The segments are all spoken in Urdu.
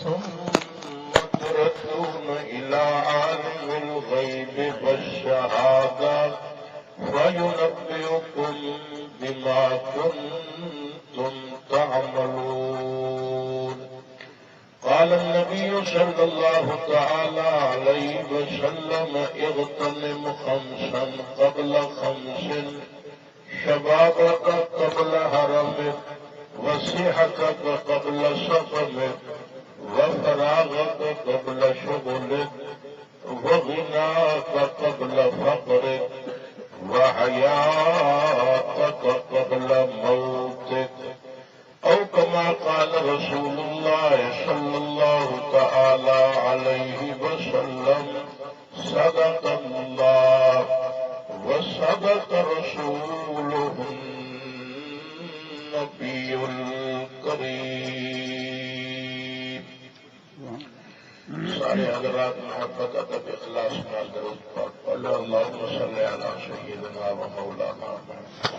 ثم تردون إلى عالم الغيب والشهادة فينبئكم بما كنتم تعملون. قال النبي صلى الله تعالى عليه وسلم اغتنم خمسا قبل خمس: شبابك قبل هرمك، وصحتك قبل سقمك، وفراغك قبل شغلك، وغناك قبل فقرك، وحياتك قبل موتك، أو كما قال رسول الله صلى الله تعالى عليه وسلم: صدق الله وصدق رسوله النبي الكريم. سارے حضرات محبت ادب اخلاص میں درود پاک پڑھو. اللهم صل على سيدنا ومولانا محمد.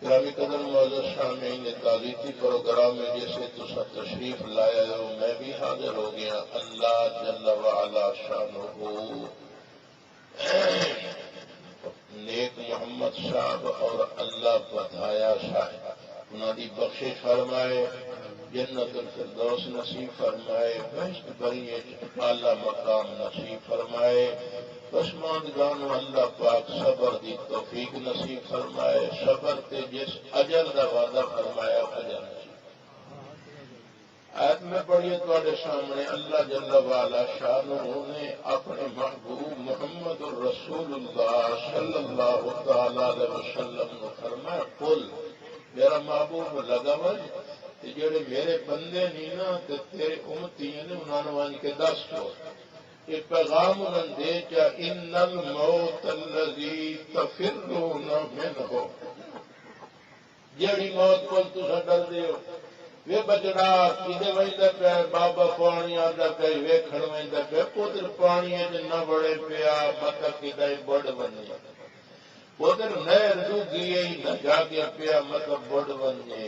گرامی قدر معزز سامعین، تعلیمی پروگرام میں جیسے تسا تشریف لایا ہو میں بھی حاضر ہو گیا. اللہ جل وعلا شانہ نیک محمد صاحب اور اللہ بدھایا صاحب انہوں کی بخشش فرمائے، جنت الفردوس نصیب فرمائے، بہشت بری اعلی مقام نصیب فرمائے. پسماندگان اللہ پاک صبر دی توفیق نصیب فرمائے. صبر تے جس اجر دا وعدہ فرمایا اجر نصیب. آیت میں پڑھیے تواڈے سامنے اللہ جل وعلا شانہ نے اپنے محبوب محمد الرسول اللہ صلی اللہ تعالی علیہ وسلم نے فرمایا: قل میرا محبوب لگا وج جڑے میرے بندے نہیں نا تے تیرے امتی نے انہاں نوں وان کے دس دو کہ پیغام انہاں دے چا ان الموت الذی تفرون منہ، جڑی موت کو تساں ڈر دے ہو وے بچڑا کدے ویندا پیا بابا پانی آندا پیا ویکھن ویندا پیا پتر پانی وچ نہ بڑے پیا مت کدے بڑ بنے پتر نہر ڈوگی نہ جاگیا پیا مت بڑ بنے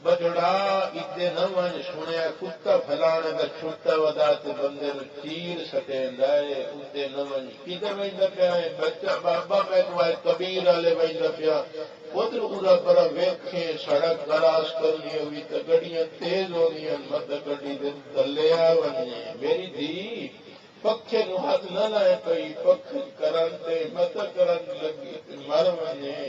بچڑا اتنے نہ ون سنیا کتا پھلانے کا چھٹا ودا تے بندے نو چیر سٹیندا ہے اتنے نہ ون کدھر ویندا پیا بچہ بابا میں کبیر والے ویندا پیا پتر پورا پر ویکھے سڑک کراس کرنی ہوئی تو گڈیاں تیز ہونی مت گڈی دے تھلے آ ونجے. میری دھی پکھے نو ہاتھ نہ لائے پئی پکھ کرن تے مت کرن لگی مر ونجے.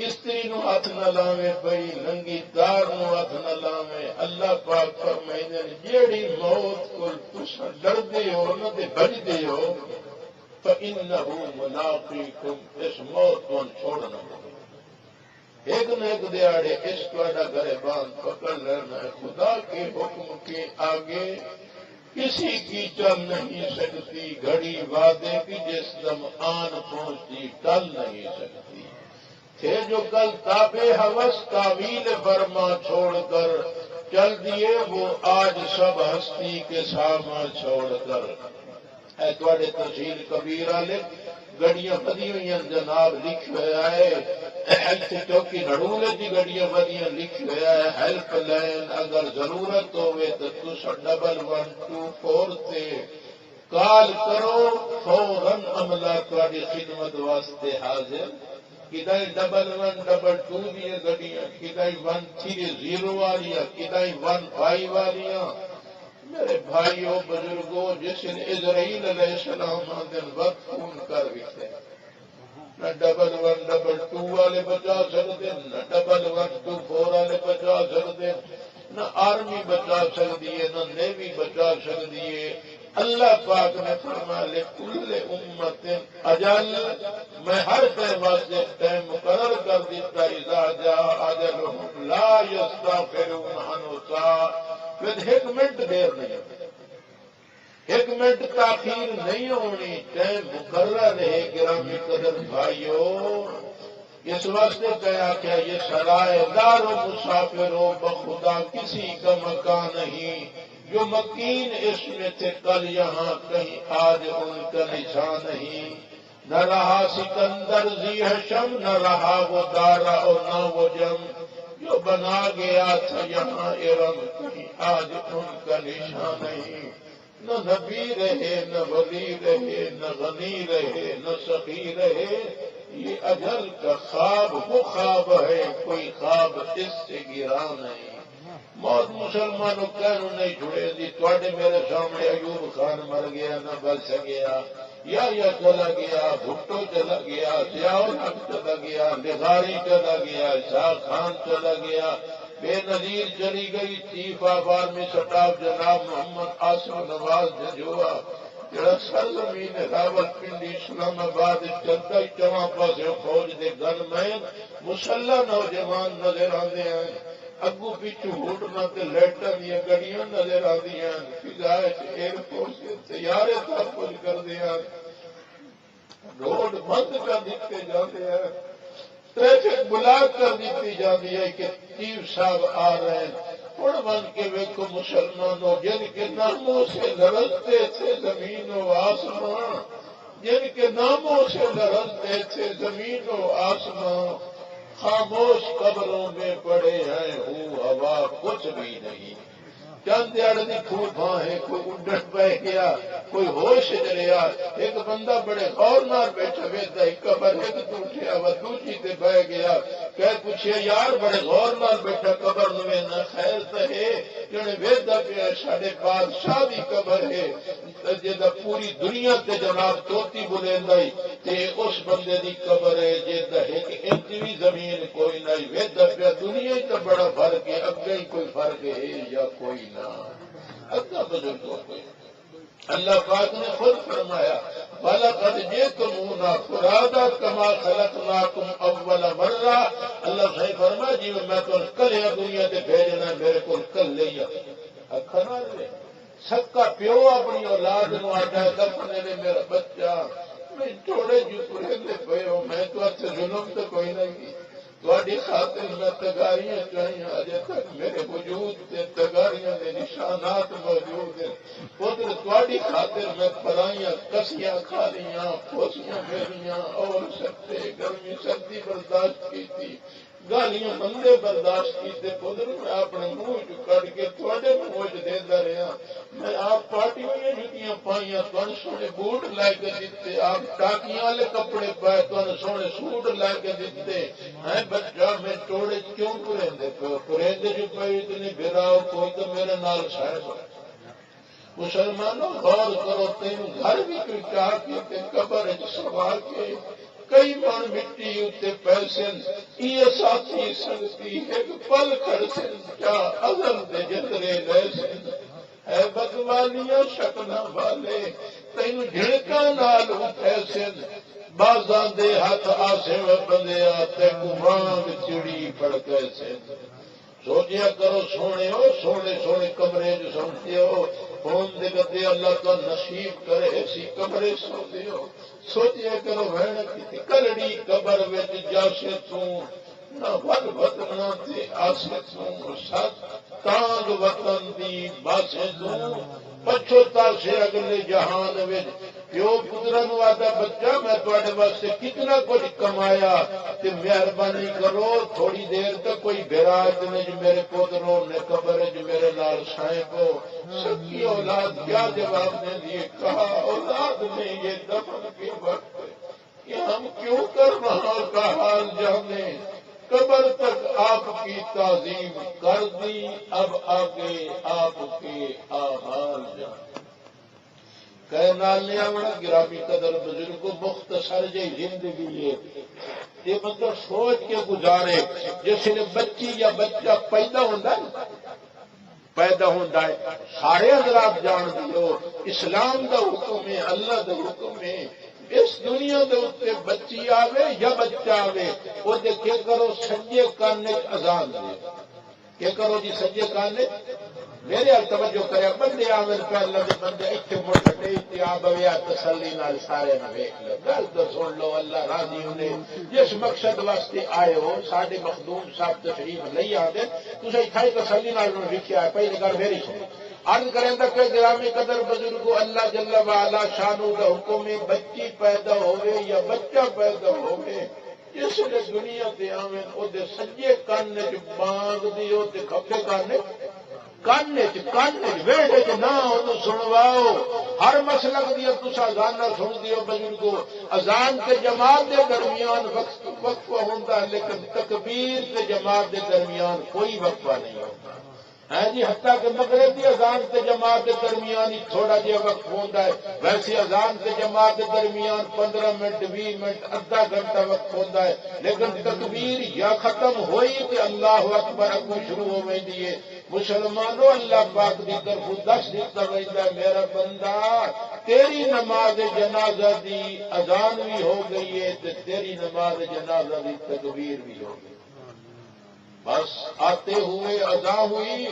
استری نو ہاتھ نہ لاوے پئی ننگی دار نو ہاتھ نہ لاوے. اللہ پاک فرمائندے جیڑی موت کو تساں ڈردے ہو نہ تے بھجدے ہو فإنہ ملاقیکم، اس موت کو چھوڑنا ایک نہ ایک دیاڑے اس تہاڈا گریبان پکڑ لینا ہے. خدا کے حکم کے آگے کسی کی چل نہیں سکتی. گھڑی وعدے کی جس دم آن پہنچتی ٹل نہیں سکتی. تھے جو کل تابے ہوس تعویل فرما چھوڑ کر چل دیے وہ آج سب ہستی کے ساما چھوڑ کر. اے تواڈے تحصیل کبیر والے گڑیاں بدی ہوئی جناب لکھ ہوا ہے ایتھے چوکی نڑولے دی گڑیاں بدیاں لکھ ہوا ہے ہیلپ لائن اگر ضرورت ہوئے تو تسا 1124 تے کال کرو فوراً عملہ تواڈی خدمت واسطے حاضر. کدائی 1122 دیا گڈیاں کدائی 130 والیاں کدائی 15 والیاں. میرے بھائیوں بزرگوں جس نے اسرائیل علیہ السلام دن وقت فون کر ویتے نہ 1122 والے بچا سکتے نہ 1124 والے بچا سکتے نہ آرمی بچا سکتی ہے نہ نیوی بچا سکتی ہے. اللہ پاک نے فرمایا لکل امت اجل، میں ہر ٹائم واسطے ٹائم مقرر کر دیتا اذا جاء اجلهم لا يستغفرون عنه ساعة. پھر ایک منٹ دیر نہیں، ایک منٹ تاخیر نہیں ہونی، ٹائم مقرر ہے. گرامی قدر بھائیوں اس واسطے کہا کہ یہ سرائے دار و مسافر و بخدا کسی کا مکان نہیں. جو مکین اس میں تھے کل یہاں کہیں آج ان کا نشان نہیں. نہ رہا سکندر ذی حشم نہ رہا وہ دارا اور نہ وہ جم. جو جو بنا گیا تھا یہاں ارم کی آج ان کا نشان نہیں، نہ نبی رہے نہ ولی رہے نہ غنی رہے نہ سخی رہے، یہ اجل کا خواب وہ خواب ہے، کوئی خواب اس سے گرا نہیں۔ موت مسلمانوں کہنوں نہیں جڑے دی، تواڈے میرے سامنے ایوب خان مر گیا نہ بچ گیا، یا چلا گیا، بھٹو چلا گیا، ضیاء الحق چلا گیا، نگاری چلا گیا، شاہ خان چلا گیا، بے نظیر چلی گئی چیف آف آرمی سٹاف جناب محمد آصف نواز ججوا، جڑا سرزمین راولپنڈی اسلام آباد چلتا ہی چواں پاسے فوج دے گن مین مسلح نوجوان نظر آتے ہیں، اگو پیچھو ہوٹنا تے لائٹاں دیا گڑیاں نظر آتی ہیں، فضائے ایئر فورس کے طیارے تحفظ کر دیا، روڈ بند کر دیتے جاتے ہیں، ٹریفک بلاک کر دیتی جاتی ہے کہ چیف صاحب آ رہے ہیں۔ ہوں بن کے ویکو مسلمانوں، جن کے ناموں سے لرزتے تھے زمین و آسمان، جن کے ناموں سے لرزتے تھے زمین و آسمان، خاموش قبروں میں پڑے ہیں، ہوا کچھ بھی نہیں، چند دیہڑی پھوپھا ہے، کوئی اڈن پہ گیا، کوئی ہوش چلیا، ایک بندہ بڑے غور نال بیٹھا ویدا ایک قبر ایک ٹوٹیا وا دوجی تے بہ گیا، کہ پوچھے یار بڑے غور نال بیٹھا قبر نو نہ خیر تے ہے، جنے ویدا پیا ساڈے بادشاہ دی قبر ہے، جدا پوری دنیا تے جناب توتی بلیندا تے اس بندے دی قبر ہے جدا ایک انچ بھی زمین کوئی نہیں، ویدا پیا دنیا تے بڑا فرق ہے، اگے ہی کوئی فرق ہے یا کوئی نہ، اگا بزرگوں کوئی۔ اللہ پاک نے خود فرمایا وَلَقَدْ جِئْتُمُونَا فُرَادَىٰ كَمَا خَلَقْنَاكُمْ أَوَّلَ مَرَّةٍ، اللہ صحیح فرمایا جی میں تو کلیا دنیا تے بھیجنا میرے کو کل لے اکھا نہ لے، سکا پیو اپنی اولاد نو آتا ہے دفنے نے میرا بچہ، میں تھوڑے جو پرندے پے ہو، میں تو اچھے ظلم تو کوئی نہیں، تھوڑی خاطر میں تگاریاں چاہیے، اجے تک میرے وجود سے تگاریاں کے نشانات موجود ہیں، پتر تھوڑی خاطر میں پرائیاں کسیاں کھا لیاں، پھوسیاں میریاں اور سکتے گرمی سردی برداشت کی تھی، گالیاں بندے برداشت کیتے، پتر میں اپنے منہ چ کٹ کے تھوڑے منہ چ دیتا رہا، میں آپ پارٹی ہوئی جتیاں پائیاں تھوڑے سونے بوٹ لے کے دیتے، آپ ٹاکیاں والے کپڑے پائے تھوڑے سونے سوٹ لے کے دیتے، ہے بچہ میں ٹوڑے کیوں پرندے پہ پرندے جو پہ اتنی بھراؤ کوئی تو میرے نال شاید مسلمانوں غور کرو، تین گھر بھی کوئی چاہ کے قبر سوا کے کئی من مٹی اتنے پیسے یہ ساتھی سنگتی ایک پل کر سن کیا ازل دے جتنے لے سن ہے بدوالیاں شکنا والے تین جھڑکا نال اٹھے سن بازاں دے ہاتھ آسے و بندیا تے کمانگ چڑی پڑ گئے سن سوچیا کرو سونے ہو سونے سونے کمرے جو سمجھتے ہو فون دے گدے اللہ کا نصیب کرے ایسی کمرے سوتے ہو سوچیا کرو بہن کی کلڑی قبر وچ جاسے تو نہ ود وطن تے آسے تو سات تانگ وطن دی باسے تو پچھوتا سے اگلے جہان وچ پیو پترن وادا بچہ میں تواڈے واسطے کتنا کچھ کمایا تے مہربانی کرو تھوڑی دیر تک کوئی بیراج نے جو میرے پتروں نے قبر جو میرے نال سائیں کو سکی اولاد کیا جواب دے دیے کہا اولاد نے یہ دفن کے وقت کہ ہم کیوں کر رہا کا حال جانے قبر تک آپ کی تعظیم کر دی اب آگے آپ کے اعمال جانے کہنا بڑا گرامی قدر بزرگ مختصر جی زندگی ہے یہ مطلب سوچ کے گزارے جس نے بچی یا بچہ پیدا ہوتا ہے سارے حضرات جان دیو اسلام دا حکم ہے اللہ دا حکم ہے اس دنیا دے اتنے بچی آوے یا بچہ آوے وہ کیا کرو سجے کانے اذان دے کیا کرو جی سجے کانے میرے حال توجہ کرے بندے آمن پہلے بندے اتنے موٹے آ بویا تسلی نال سارے نہ ویکھ لو گل تو سن لو اللہ راضی ہونے جس مقصد واسطے آئے ہو ساڈے مخدوم صاحب تشریف نہیں آتے تسے اتھائی تسلی نال لکھیا ہے پہلی گل میری سن عرض کریں کہ گرامی قدر بزرگو اللہ جل وعلا شانو کا حکم ہے بچی پیدا ہوئے یا بچہ پیدا ہوئے جس نے دنیا تے آویں او دے سجے کان وچ بانگ دیو تے کھبے کان وچ ویڑے چ نہ اونوں سنواؤ. ہر مسلک دیا تسا اذان سن دیو بزرگو. اذان تے جماعت دے درمیان وقفہ ہوندا ہے لیکن تکبیر تے جماعت دے درمیان کوئی وقفہ نہیں ہوتا. ہاں جی حتیٰ کہ مغرب کی اذان تے جماعت کے درمیان ہی تھوڑا جہا وقت ہوتا ہے. ویسے اذان تے جماعت کے درمیان 15 منٹ 20 منٹ ادھا گھنٹہ وقت ہوتا ہے. لیکن تکبیر یا ختم ہوئی تو اللہ اکبر اگو شروع ہو گئی ہے. مسلمانوں اللہ پاک کی طرف دس دیتا رہتا ہے میرا بندہ تیری نماز جنازہ دی اذان بھی ہو گئی ہے تو تیری نماز جنازہ دی تکبیر بھی ہو گئی. بس آتے ہوئے ادا ہوئی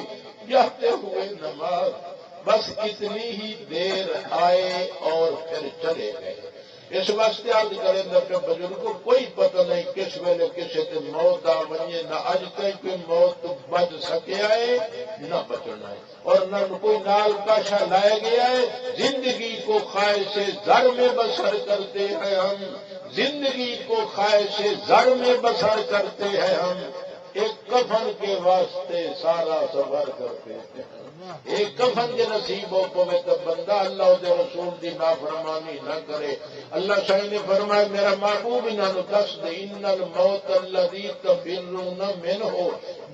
جاتے ہوئے نماز. بس اتنی ہی دیر آئے اور پھر چلے گئے. اس واسطے عرض کریں کہ بزرگوں کوئی پتہ نہیں کس ویلے کسی سے موت آ بنی. نہ اج تک کوئی موت بچ سکیا ہے نہ بچنا ہے اور نہ کوئی نال کاشا لائے گیا ہے. زندگی کو خواہش زر میں بسر کرتے ہیں ہم. زندگی کو خواہش زر میں بسر کرتے ہیں ہم. ایک کفن کے واسطے سارا سفر کرتے ہیں. ایک کفن کے نصیب ہو پوے تو بندہ اللہ دے رسول دی نافرمانی نہ کرے. اللہ شاہی نے فرمایا میرا محبوب انہوں دس دے ان الموت الذی تفرون منہ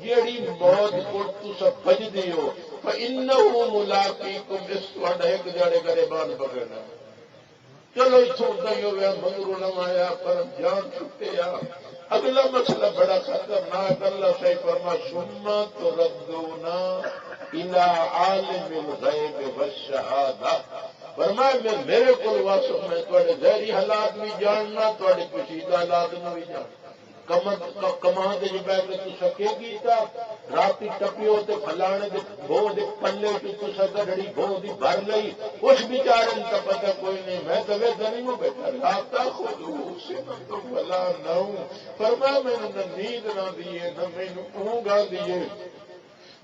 جیڑی موت کو تسا بجدی ہو فانہ ملاقیکم اس تواڈا ایک جڑے گریبان پکڑنا. چلو اتوں نہیں ہوا مگرو نہ آیا پر جان چکے آ. اگلا مسئلہ بڑا خطرناک. اللہ صحیح فرما سما تو ردونا الی عالم الغیب والشہادہ. فرمایا میں میرے کو واسف میں تھوڑے ظاہری حالات بھی جاننا تھوڑے کشیدہ حالات میں بھی جاننا. کمان دے بہ کے تسا کی کیتا راتی ٹپیو تے فلانے دے بو دے پلے تو تسا گڑڑی بو دی بھر لئی. اس بیچارے کا پتہ کوئی نہیں. میں تو ویسا نہیں ہوں بیٹھا لاتا خود اسے تو بلا نہ ہوں. فرمایا میں نے نہ نیند نہ دیے نہ میں نے اونگ آ دیے.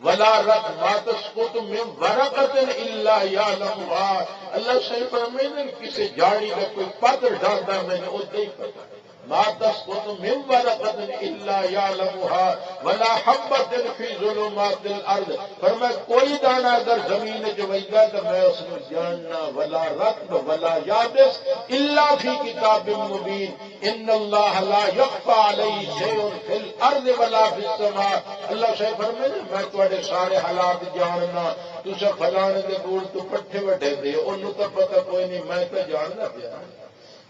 ولا رت ماتس کو تو میں ورقت الا یعلمها. اللہ صحیح فرمائے نے کسی جاڑی کا کوئی پتر ڈالتا میں نے اسے ہی پتہ. ما تسقط من ورقة الا يعلمها ولا حبة في ظلمات الارض. فرمایا کوئی دانا اگر زمین جو وجدا تو میں اس کو جاننا. ولا رطب ولا یابس الا في كتاب مبين ان الله لا يخفى عليه شيء في الارض ولا في السماء. اللہ سے فرمائے میں تواڈے سارے حالات جاننا. تسا فلانے دے بول تو پٹھے وڈے دے اونوں تو پتہ کوئی نہیں. میں تو جاننا پیا.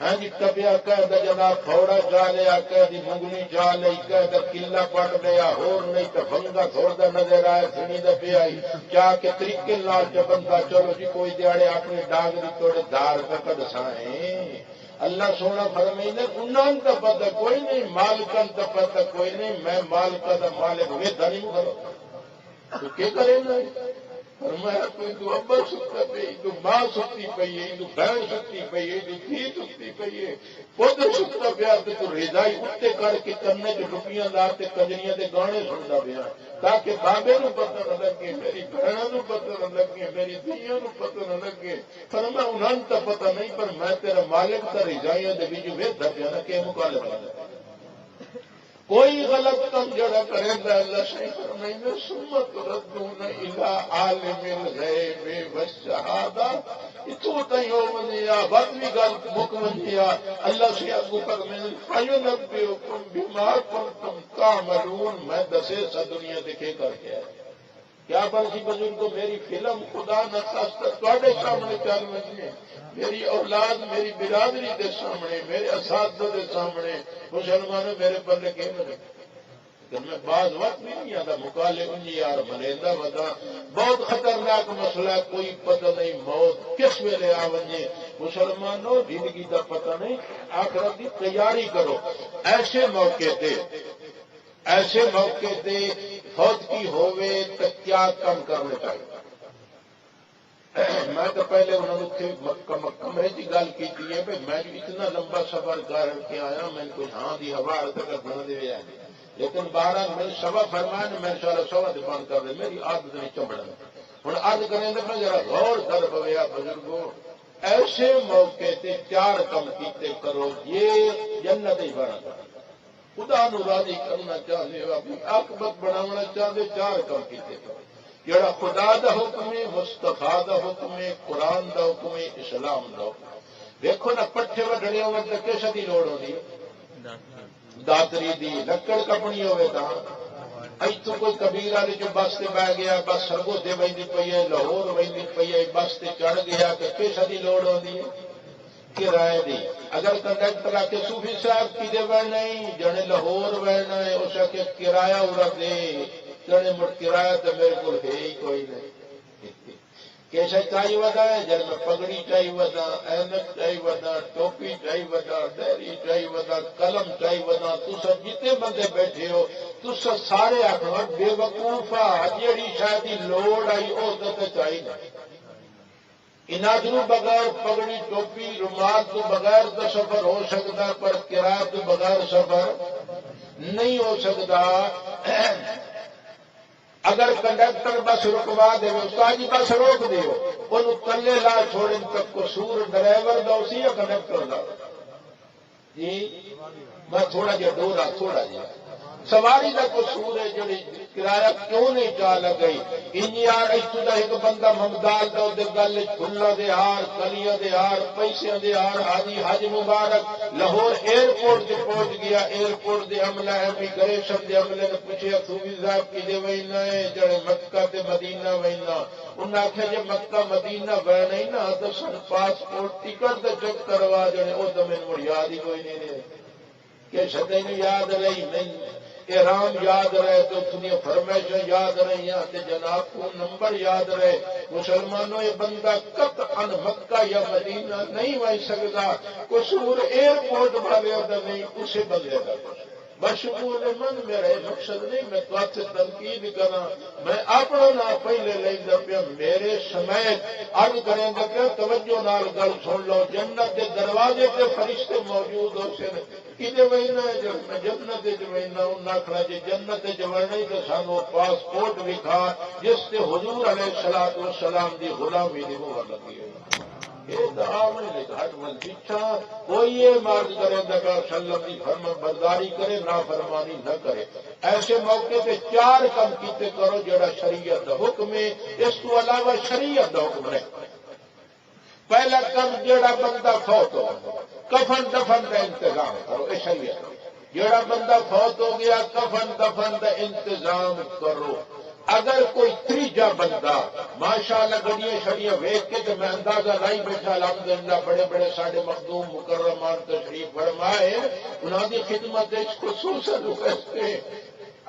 ہاں جی ٹپیا کہہ جناب تھوڑا جا لیا کہہ دی منگنی جا لئی کہہ قلعہ پٹ لیا ہور نہیں تو بنگا تھوڑا نظر آیا سنی دے پہ آئی چاہ کے طریقے نال جو بندہ چلو جی کوئی دیاڑے اپنی ڈانگ دی توڑے دار پہ دسائیں. اللہ سونا فرمائی نے انہوں کا پتہ کوئی نہیں مالکن کا پتہ کوئی نہیں. میں مالکہ دا مالک میں دھنی کرو تو کیا کرے نا. فرمایا کوئی تو ابا سکتا پئی تو ماں سکتی پئی ہے تو بہن سکتی پئی ہے تو دھی سکتی پئی ہے پودر سکتا پیا تو رضائی اٹھتے کر کے کرنے کے روپیاں لا کے کجریاں کے گانے سنتا پیا تاکہ بابے نو پتہ نہ لگے میری بہنوں نو پتہ نہ لگے میری دھیوں نو پتہ نہ لگے. فرمایا انہوں تو پتہ نہیں پر میں تیرا مالک تا رضائیاں دے وچ ویکھدا پیا نا کہ مخالف ہے. کوئی غلط کم جڑا کرے گا اللہ صحیح فرمائے گا سمت ردون الی عالم الغیب والشہادہ. اتوں تھی ہو منیا بد بھی گل مک منیا. اللہ سے اگو فرمائے فینبئکم بما کنتم تعملون. میں دسے سا دنیا دیکھے کر کے آئے کیا بنسی بزرگ میری فلم خدا نخواستہ تواڈے سامنے چل رہی ہے. میری اولاد میری برادری کے سامنے میرے اساتذہ کے سامنے مسلمانوں میرے بندے کہ میں بعض وقت نہیں آتا مکالے انجی یار ملیندہ بتا بہت خطرناک مسئلہ کوئی پتہ نہیں موت کس ویلے آ ونجے. مسلمانوں زندگی کا پتہ نہیں آخرت کی تیاری کرو. ایسے موقع تے فوت کی ہوئے تو کیا کم کرنے چاہیے. میں تو پہلے انہوں نے کمرے کی گل کی ہے بھائی میں اتنا لمبا سفر کر کے آیا میں کوئی ہاں دی ہوا تک بنا دے لیکن 12 میں سوا فرمایا میں سارا سوا سے بند کر دے میری عادت نہیں چمڑا. ہوں عرض کریں تو میں ذرا غور کر پویا بزرگوں ایسے موقع تے 4 کم کیتے کرو یہ جنت ہی بنا کر خدا نو راضی کرنا چاہتے ہو، اپنی عاقبت بنانا چاہتے، چار کام کیتے کرو۔ جڑا خدا دا حکم ہے، مصطفیٰ دا حکم ہے، قرآن دا حکم ہے، اسلام دا حکم ہے۔ دیکھو نا پٹھے وڈنے ہوئے تو کس کی لوڑ ہوتی؟ داتری دی، لکڑ کپنی ہوئے تا اتوں کوئی کبیر والے جو بس سے بہ گیا، بس سرگوتے وہی پی ہے، لاہور وہی پی ہے، بس سے چڑھ گیا کہ کس کی لوڑ ہوتی ہے؟ کرائے دی۔ اگر کنڈکٹر آ کے صوفی صاحب کدے بہنا ہی جنے لاہور بہنا ہے، اس کے کرایہ ارا دے جنے مڑ کرایہ تو میرے کو ہے ہی کوئی نہیں۔ کیسا چاہیے ودا ہے جن میں پگڑی چاہیے ودا، اینک چاہیے ودا، ٹوپی چاہیے ودا، ڈیری چاہیے ودا، قلم چاہیے ودا، تسا جتنے بندے بیٹھے ہو تسا سارے آخر بے وقوفا جیڑی شاید لوڑ آئی وہ تو چاہیے نہ۔ انادرو بغیر پگڑی ٹوپی رومال تو بغیر تو سفر ہو سکتا، پر کرایہ تو بغیر سفر نہیں ہو سکتا۔ اگر کنڈکٹر بس رکوا دے استاد جی بس روک دیو، انہوں کلے لا چھوڑن تک قصور ڈرائیور دا اسی یا کنڈکٹر دا؟ جی میں تھوڑا جہا ڈورا تھوڑا جہا سواری کا قصور ہے، جڑی کرایہ کیوں نہیں چاہ لگئی؟ انجیار اتو دا ایک بندہ ممدال دا دے گل پھلا دے ہار، کلیاں دے ہار، پیسے دے ہار، حاجی حج مبارک لاہور ایئرپورٹ سے پہنچ گیا۔ ایئرپورٹ دے عملہ امیگریشن دے عملے نے پوچھے صوفی صاحب کدے وینا ہے؟ جڑے مکہ تے مدینہ وینا۔ انہیں آخیا جی مکہ مدینہ وینا ہی نہ تو سن پاسپورٹ ٹکٹ تے چیک کروا جانے، وہ تو میرے مڑ یاد ہی کوئی نہیں رہے کہ شدے یاد رہی نہیں، احرام یاد رہے تو اتنی فرمائشیں یاد رہی تے جناب کو نمبر یاد رہے۔ مسلمانوں یہ بندہ قطعا مکہ یا مدینہ نہیں وائ سکتا، قصور ایئرپورٹ والے دا نہیں، اسے بندے کا بشمول من میرا یہ مقصد نہیں میں تو آپ سے تنقید کرا، میں اپنا نہ پہلے لینا پیا میرے سمیت عرض کریں گا کہ توجہ نال گل سن لو۔ جنت کے دروازے پہ فرشتے موجود ہو سے کدے وہنا ہے جب میں جنت وہنا انہیں آخنا جی جنت جمنا ہی تو سانو پاسپورٹ دکھا جس سے حضور علیہ الصلوۃ والسلام دی غلامی دی مہر لگی ہے۔ کوئی یہ مارج کرے نبی وسلم کی فرما برداری کرے، نافرمانی نہ کرے۔ ایسے موقع پہ چار کام کیتے کرو جڑا شریعت دا حکم ہے، اس کو علاوہ شریعت دا حکم ہے۔ پہلا کام جڑا بندہ فوت ہو کفن دفن کا انتظام کرو، یہ شریعت۔ جڑا بندہ فوت ہو گیا کفن دفن کا انتظام کرو۔ اگر کوئی تیجا بندہ ماشاءاللہ گڑیاں شڑیاں ویک کے تو میں اندازہ لائی بیٹھا الحمدللہ بڑے بڑے ساڈے مخدوم مکرمان تشریف فرمائے، انہوں کی خدمت خصوصاً واسطے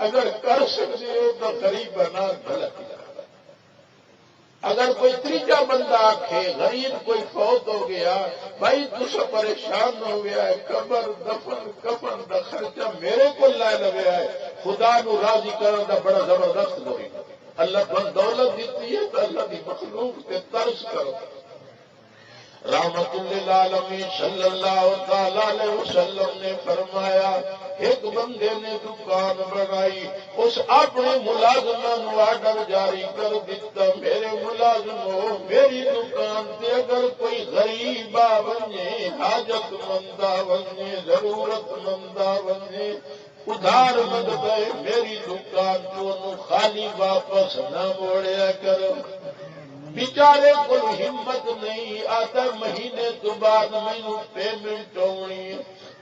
اگر کر سکتے ہو تو غریب بنا غلط۔ اگر کوئی تیجا بندہ آکھے غریب کوئی فوت ہو گیا، بھائی تسا پریشان ہو گیا ہے، قبر دفن کفن دا خرچہ میرے کو لے لگیا ہے، خدا نو راضی کرنے دا بڑا زبردست ہوئی۔ اللہ کو دولت دیتی ہے تو اللہ کی مخلوق تے ترس کرو۔ رحمت للعالمین صلی اللہ تعالی علیہ وسلم نے فرمایا ایک بندے نے دکان بنائی، اس اپنے ملازموں آرڈر جاری کر دیتا میرے ملازموں میری دکان سے اگر کوئی غریب بنے، حاجت مندہ بنے، ضرورت مندہ بنے، ادھار مند گئے میری دکان کو خالی واپس نہ موڑیا کرو۔ بیچارے کو ہمت نہیں آتا مہینے تو بعد مینو پیمنٹ ہونی،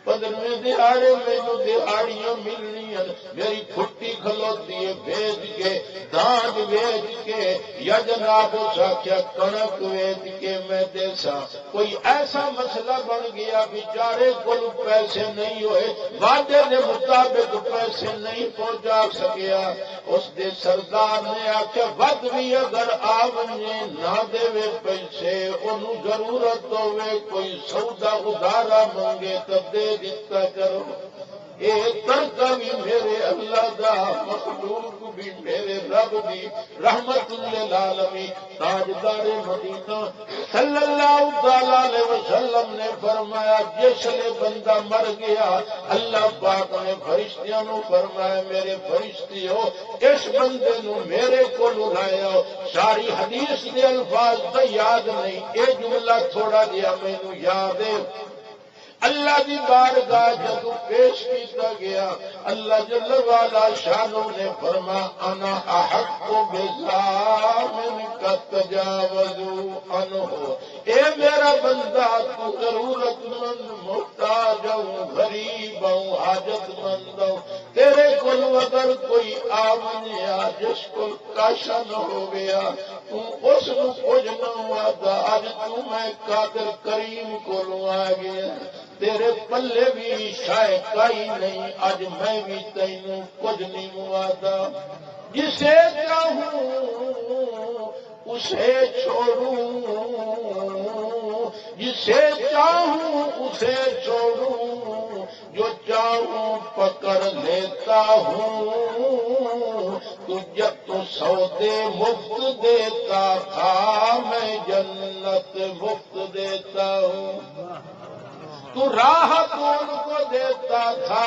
15ویں دہاڑے مینو دہاڑیاں ملنی، میری پھٹی کھلوتی ہے بیچ کے دانت بیچ کے یا جناب آخیا کنک بیچ کے میں دیسا۔ کوئی ایسا مسئلہ بن گیا بیچارے کو پیسے نہیں ہوئے، وعدے کے مطابق پیسے نہیں پہنچا سکیا، اس دے سردار نے آخیا ود بھی اگر آ بنے نہ دے پیسے انہوں ضرورت ہوئے کوئی سودا ادارا منگے تو دے دیتا کرو۔ اے ترکہ بھی میرے اللہ دا مخلوق بھی میرے رب دی رحمت للعالمین تاجدار مدینہ صلی اللہ تعالی علیہ وسلم نے فرمایا جس لئے بندہ مر گیا اللہ پاک نے فرشتیاں نو فرمایا میرے فرشتیوں اس بندے نو میرے کو لایا۔ ساری حدیث دے الفاظ تو یاد نہیں، اے جملہ تھوڑا دیا مینوں یاد ہے۔ اللہ دی بارگاہ جدو پیش کیتا گیا، اللہ جل والا شانہ نے فرما انا احق بظالم کا تجاوزوا عنہ، اے میرا بندہ تو ضرورت مند محتاج ہوں، غریب ہوں، حاجت مند ہوں، تیرے کول اگر کوئی آمنیا جس کو کاشا نہ ہو گیا تو اس نو کچھ نہ ہوا تھا، اج تو میں قادر کریم کولوں آ گیا، تیرے پلے بھی شاید کئی نہیں، اج میں بھی تینوں کچھ نہیں ہوا تھا، جسے چاہوں اسے چھوڑوں، جسے چاہوں اسے چھوڑوں، جو چاہوں پکڑ لیتا ہوں، تو جب تو سودے مفت دیتا تھا میں جنت مفت دیتا ہوں، تو راحت ان کو دیتا تھا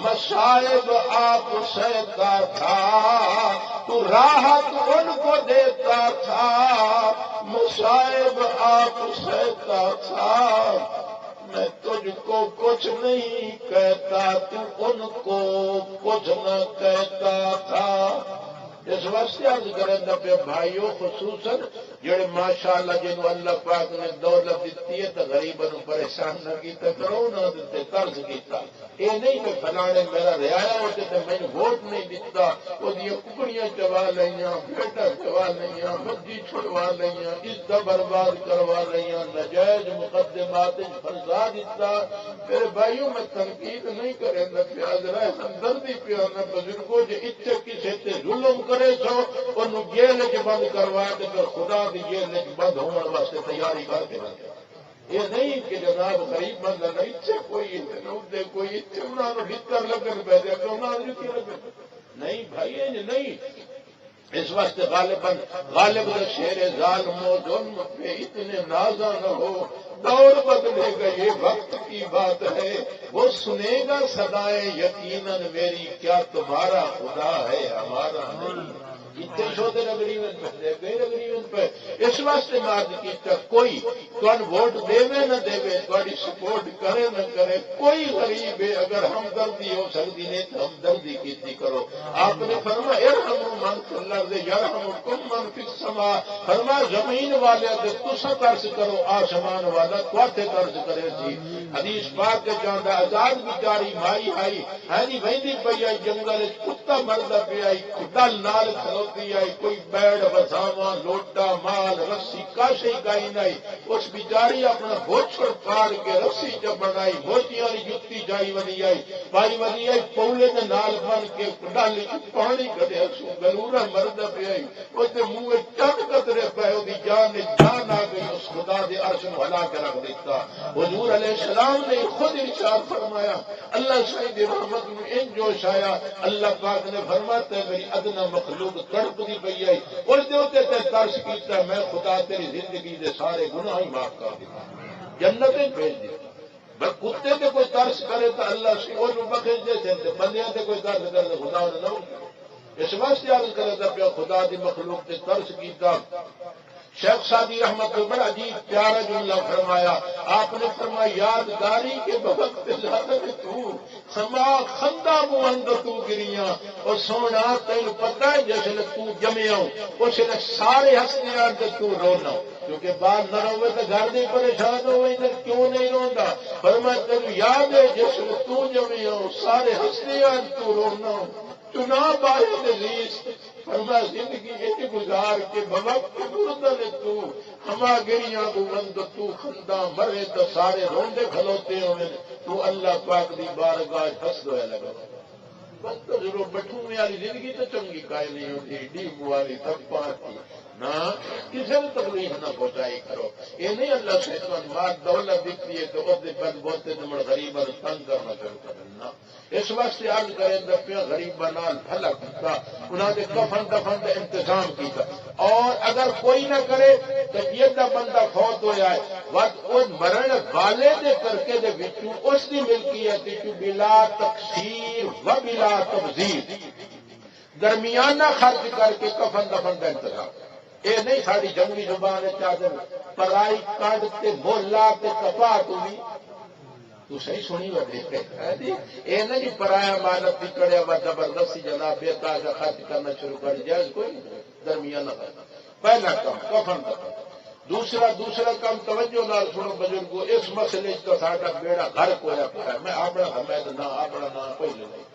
مصائب آپ سہتا تھا، تو راحت ان کو دیتا تھا مصائب آپ سہتا تھا، میں تجھ کو کچھ نہیں کہتا تو ان کو کچھ نہ کہتا تھا۔ اس واسطے عرض کریں پہ بھائیوں خصوصاً جڑے ماشاءاللہ جنہوں اللہ پاک نے دولت دیتی ہے تو غریبوں پریشان نہ کیتا کرو نہ دیتے قرض کیتا، یہ نہیں کہ فلانے میرا رعایا ہوتے تو میں نے ووٹ نہیں دیتا، وہ ککڑیاں چوا لیاں، بیٹا چوا لیاں، مجھی چھڑوا لیاں، عزت برباد کروا لیاں، نجائز مقدمات پھنسا دیتا۔ میرے بھائیوں میں تنقید نہیں کریں نہ پیاز رہے ہمدردی پیا نہ بزرگوں جو اتنے کسی تے ظلم کرے سو ان جیل چ بند کروا کے پھر خدا کی جیل چ بند ہونے واسطے تیاری کر کے رکھے، یہ نہیں کہ جناب غریب بند اتنے کوئی اتنے کوئی اتنے انہوں نے بھیتر لگن پہ دے کہ انہوں نے لگن نہیں بھائی نہیں، اس واسطے غالب شیر ظالم و ظلم پہ اتنے نازا نہ ہو، دور بدلے گا یہ وقت کی بات ہے، وہ سنے گا صدائیں یقیناً میری، کیا تمہارا خدا ہے ہمارا نہیں، اتنے چھوٹے اگریمنٹ پہ دے گئے اگریمنٹ پہ، اس واسطے مارج کیتا کوئی تن ووٹ دے نہ دے، تھوڑی سپورٹ کرے نہ کرے، کوئی غریب ہے اگر ہمدردی ہو سکتی نہیں تو ہمدردی کیتی کرو۔ آپ نے فرمایا ارحموا من فی الارض یرحمکم من فی السماء، فرمایا زمین والے تے تسا قرض کرو، آسمان والا تواتے قرض کرے سی۔ حدیث پاک کے جاندا آزاد بیچاری مائی آئی ہاں جی وہندی پئی آئی جنگل کتا مردا پیا آئی ڈل نال کھلوتی آئی، کوئی بیڑ بساواں لوٹا مال رسی کاشی گائی نہیں، اس بیچاری اپنا بوچھڑ پاڑ کے رسی چ بنائی، موتیاں والی جتی جائی ونی آئی پائی ونی آئی، پولے دے نال بن کے ڈل پانی کڈیا سو گلورا مردا پیا آئی، اس منہ چند قطرے پے وہ جان آ گئی، اس خدا دے عرش نو ہلا کے رکھ دیتا۔ حضور علیہ السلام نے خود ارشاد فرمایا، اللہ سعید رحمت میں ان جوش آیا، اللہ پاک نے فرماتا ہے میری ادنا مخلوق تڑپ دی پئی آئی، اس دے اوتے تے ترس کیتا میں خدا تیری زندگی دے سارے گناہ ہی معاف کر دیتا، جنت بھیج دیتا۔ بس کتے تے کوئی ترس کرے تو اللہ سے وہ بخش دے سکتے، بندیاں تے کوئی ترس کرے تو خدا نے نہ، اس واسطے عرض کرے تا پیا خدا دی مخلوق تے ترس کیتا۔ شیخ سعدی رحمت کو بڑا عجیب پیارا جملہ فرمایا، آپ نے فرمایا یادگاری کے وقت تو سما خندہ مہند تو گریاں، اور سونا تین پتہ ہے جیسے تو جمیا اس نے سارے ہستیاں تو رونا، کیونکہ بعد نہ روے تو گھر نہیں پریشان ہوئے تو کیوں نہیں روندا، فرمایا تین یاد ہے جس نے تو جمیا سارے ہستیاں تو رونا، چنا باہر عزیز فرما زندگی ایک گزار کے بوقت مردن تو ہما گریاں کو بند تو خندہ مرے تو سارے روندے کھلوتے ہوئے تو اللہ پاک دی بارگاہ ہس ہوئے لگا، بس تو ضرور بٹھوں میں والی زندگی تو چنگی کائے نہیں ہوتی، ڈیب والی تھپا کی نہ کسی نے تکلیف نہ پہنچائی کرو، یہ نہیں اللہ سے مال دولت دیتی ہے تو اس بند بولتے تم غریب اور تنگ کرنا شروع کرنا، اس واسطے عرض کریں دفعہ غریب نال بھلا کیتا، انہوں نے کفن دفن کا انتظام کیتا، اور اگر کوئی نہ کرے تو یہ بندہ فوت ہو جائے مرن والے دے کرکے دے وچوں اس کی ملکیت بلا تقسیر و بلا تبذیر درمیانہ خرچ کر کے کفن دفن کا انتظام، یہ نہیں ساری جنگلی زبان چاہتے پرائی کانڈ تے مولا تے کپا ہوئی تو صحیح سنی وڈے یہ نہیں پرایا مالک بھی کرے وا زبردستی جناب بے تاجا خرچ کرنا شروع کر جائز کوئی درمیانہ پہلا کام کفن دفن دوسرا کام توجہ نال سنو بزرگو اس مسئلے کا ساڈا بیڑا گھر کویا پڑا ہے میں اپنا حمید نہ اپنا نام پہلے نہیں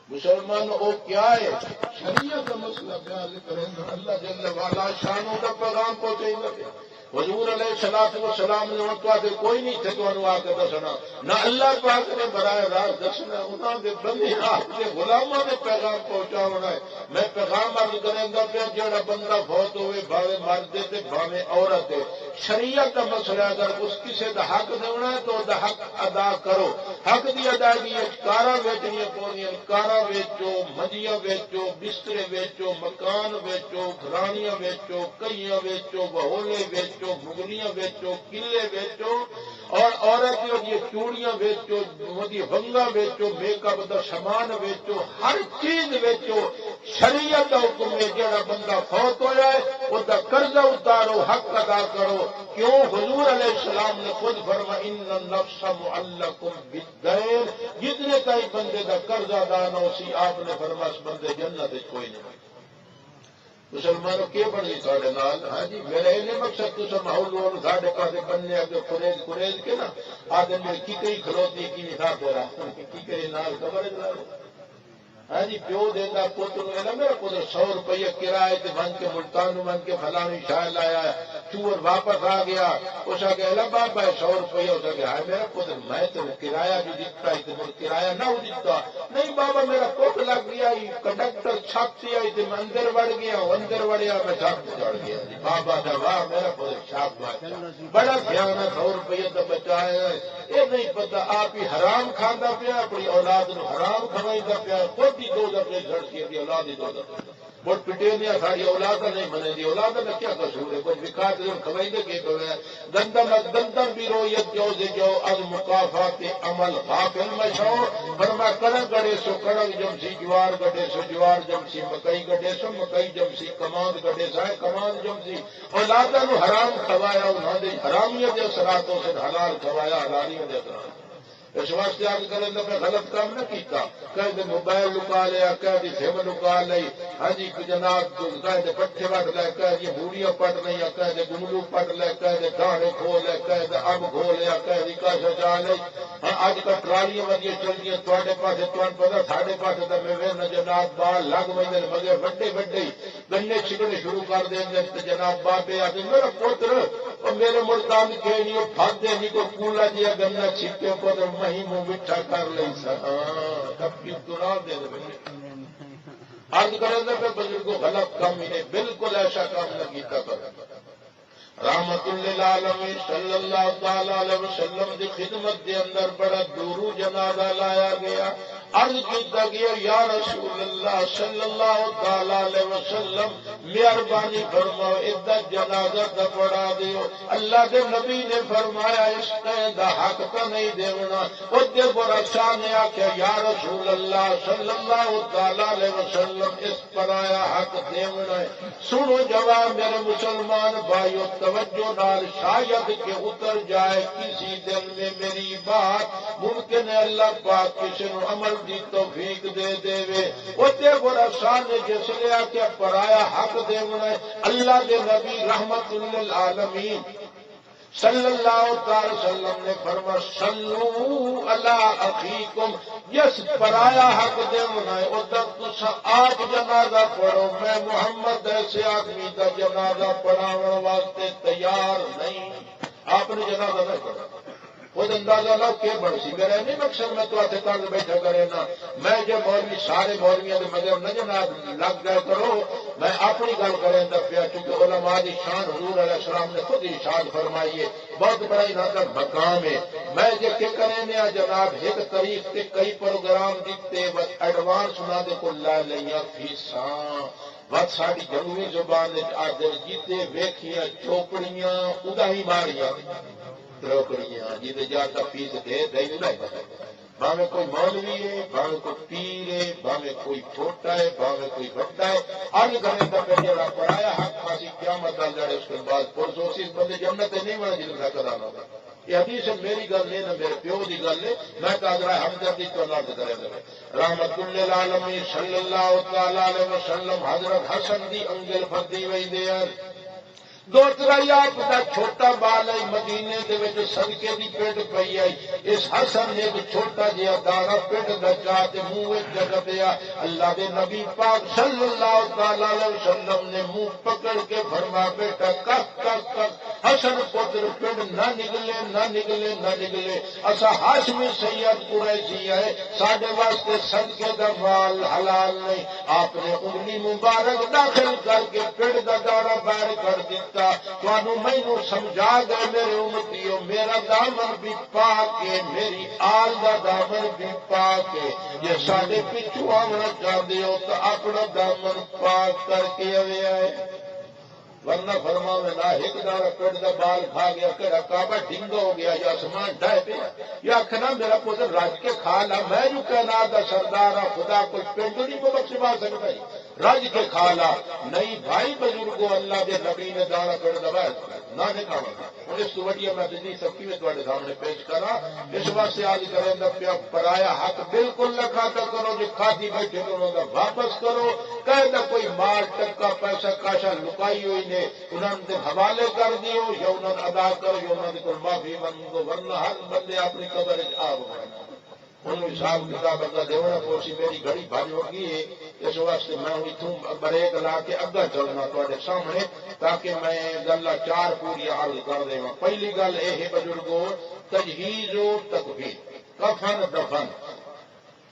مسلمان وہ کیا ہے شریعت کا مسئلہ بیان کریں اللہ جل والا شانوں کا پیغام پہنچے گا حضور علیہ الصلوۃ والسلام نے واسطے کوئی نہیں تھے تو آ کے دسنا نہ اللہ پاک نے براہ راست دسنا انہوں نے بندے آپ کے غلاموں نے پیغام پہنچاونا ہے میں پیغام عرض کریں گا کہ جڑا بندہ فوت ہوئے بھاوے مرد تے بھاوے عورت ہے شریعت کا مسئلہ اگر اس کسی کا حق دینا ہے تو حق ادا کرو حق دی ادائیگی کارا ویچنی پونیاں کارا ویچو مجیاں ویچو بسترے ویچو مکان ویچو گھرانیاں ویچو کئیاں ویچو بہولے ویچو مغلیاں ویچو قلعے ویچو اور عورتوں کی چوڑیاں ویچو وہی ونگا ویچو میک اپ دا سامان ویچو ہر چیز ویچو شریعت کا حکم ہے جہاں بندہ فوت ہوا ہے اس کا قرضہ اتارو حق ادا کرو کیوں حضور علیہ السلام نے خود فرما ان النفس معلق بالدین جتنے تائی بندے کا قرض ادا نہ ہو سی آپ نے فرما اس بندے جنت کوئی نہیں مسلمانوں کے بڑی ساڑھے نال ہاں جی میرا یہ مقصد تو سب ماحول ساڑھے پاسے بننے اگے کریز کے نا آدھے میرے کی کئی کھلوتی کی نہیں تھا تیرا کی کئی نال خبر ہے ہاں جی پیو دینا پوتر نا میرا پوتر 100 روپیہ کرائے تے بن کے ملتان بن کے فلانی شاہ لایا چور واپس آ گیا اس آگے اللہ بابا 100 روپیہ اس آگے ہائے میرا پوتر میں تمہیں کرایہ جو دیتا ہے تمہیں کرایہ نہ ہو دیتا نہیں بابا میرا کوٹ لگ گیا کنڈکٹر چھاپ دیا میں اندر وڑ گیا اندر وڑیا میں چھاپ چڑھ گیا بابا دا واہ میرا پوتر چھاپ بڑا دھیان ہے 100 روپیہ تو بچایا یہ نہیں پتا آپ ہی حرام کھانا پیا اپنی اولاد نو حرام کھوائی پیا خود ہی دو دفعے جھڑکی اپنی اولاد ہی دو دفعے بہت پٹے دیا ساری اولاد نہیں بنے دی اولاد کا کیا قصور ہے کوئی وکاس کھوائی دے کے گندم گندم بھی رویت جو سے جو از مقافات عمل غافل مشو فرما کڑک گڑے سو کڑک جمسی جوار گڈے سو جوار جمسی مکئی گڈے سو مکئی جمسی کماند گڈے سائے کماند جمسی اولادہ نو حرام کھوایا انہوں نے حرامیت دے اثراتوں سے حلال کھوایا حلالیت دے اثرات اس واسطے آج کریں تو میں غلط کام نہ کیتا کہیں دے موبائل لکا لیا کہیں دی سم لکا لئی ہاں جی جناب کہیں دے پٹھے وٹ لے کہیں دی بوڑیاں پٹ لیا کہیں دے گملو پٹ لے کہیں دے دانے کھو لے کہیں دے اب کھو لیا کہیں دی کاشا جا لئی ہاں اج کل ٹرالیاں ودیاں چل دیا تواڈے پاسے تواڈے پتہ ساڈے پاسے تے میں ویکھنا جناب بال لگ ویندے مگر وڈے وڈے گنے چھکنے شروع کر دیندے تے جناب بابے آ کے میرا پتر اور میرے ملتان کے نہیں پھد دے نہیں کوئی کولا جیا گنا چھکے پتر مہی منہ میٹھا کر لئی سا تب کی تنا دے عرض کریں پہ بزرگوں غلط کام ہی بالکل ایسا کام نہ کیتا کر رحمت للعالمین صلی اللہ تعالی علیہ وسلم دی خدمت دے اندر بڑا دورو جنازہ لایا گیا عرض کیتا گیا یا رسول اللہ صلی اللہ تعالی علیہ وسلم مہربانی فرماؤ عدت جنازہ دا پڑھا دیو اللہ کے نبی نے فرمایا اس دا حق تو نہیں دیونا ادھے برسا نے آکھا یا رسول اللہ صلی اللہ تعالی علیہ وسلم اس پر آیا حق دیونا ہے سنو جواب میرے مسلمان بھائیو توجہ نال شاید کہ اتر جائے کسی دل میں میری بات ممکن ہے اللہ پاک کسی نو عمل دی توفیق دے دے وے اتنے برسا نے جس لیا کہ پرایا حق دے ہے اللہ دے نبی رحمت للعالمین صلی اللہ تعالی وسلم نے فرما صلو علی اخیکم جس پرایا حق دے ہے ادھر تسا آپ جنازہ پڑھو میں محمد ایسے آدمی کا جنازہ پڑھانے واسطے تیار نہیں آپ نے جنازہ نہیں پڑھا خود اندازہ لو کہ بڑھ سی میرا نہیں مقصد میں تو آتے کر بیٹھا کرے نا میں جو مولوی سارے مولویوں کے مگر نہ جناب لگ گئے کرو میں اپنی گل کریں پیا کیونکہ علماء دی شان حضور علیہ السلام نے خود ارشاد فرمائی ہے بہت بڑا انہاں کا مقام ہے میں جو کہ کریں جناب ایک تاریخ کے کئی پروگرام دیتے بس ایڈوانس انہاں دے کو لا لیا فیساں بس ساری جنوبی زبان آدر جیتے ویکھیاں چوپڑیاں ادا ہی ماریاں کروکڑیاں جی جاتا فیس دے دے بھاوے کوئی مولوی ہے بھاوے کوئی پیر ہے بھاوے کوئی چھوٹا ہے بھاوے کوئی بڑا ہے آج کرنے کا پہلے پڑھایا حق پاسی کیا مطلب جڑے اس کے بعد پرسوسی بندے جنت نہیں بنا جن کا کرانا ہوگا یہ حدیث میری گل نہیں نہ میرے پیو کی گل ہے، میں کہا ہمدردی تو اللہ سے کرے گا رحمت للعالمین صلی اللہ تعالی علیہ وسلم حضرت حسن دی انگل فردی وی دے دوسرا آپ کا چھوٹا بال ہے مدینے دے صدقے کی پیٹ پی آئی اس حسن نے ایک چھوٹا جہا دانا پیٹ دچا منہ جگہ پیا اللہ دے نبی پاک صلی اللہ تعالی علیہ وسلم نے منہ پکڑ کے فرما بیٹا کک کک کک حسن پتر پیٹ نہ نکلے نہ نکلے نہ نکلے اصا ہاشمی سید قریشی ہے ساڈے واسطے صدقے دا مال حلال نہیں آپ نے انگلی مبارک داخل کر کے پیٹ دا دانا باہر کر دیتا مینو سمجھا گئے میرے امتیو میرا دامن بھی پا کے میری آل دا دامن بھی پا کے یہ سارے پچھو آنا چاہتے ہو تو اپنا دامن پاک کر کے اوے آئے ورنہ فرما میں نہ ایک دارا پیٹ دا بال کھا گیا کہڑا کعبہ ڈنگا ہو گیا یا آسمان ڈھائے پیا یا آخنا میرا پتر رج کے کھا لا میں جو کہنا دا سردار خدا کوئی پینڈڑی کو بخشوا سکتا ہے رج کے کھا لا نہیں بھائی بزرگوں اللہ دے نبی نے دانا پیٹ دبایا نہ کھانا ہوں اس کو وڈیا میں دلی سکی میں تھوڑے سامنے پیش کرا اس واسطے آج کریں پیا پرایا حق بالکل نہ کھاتا کرو جو کھاتی بیٹھے کرو گا واپس کرو کہنا کوئی مال ٹکا پیسہ کاشا لکائی ہوئی نے انہوں نے حوالے کر دیو یا انہوں نے ادا کرو یا انہوں نے کوئی معافی منگو ورنہ ہر بندے اپنی قبر آب انہوں حساب کتاب اگر دیونا پوسی میری گھڑی بھاج ہو گئی ہے اس واسطے میں اتوں بریک لا کے اگا چلنا تے سامنے تاکہ میں گلا چار پوری عرض کر دے پہلی گل یہ بزرگوں تجہیز و تکفین کفن دفن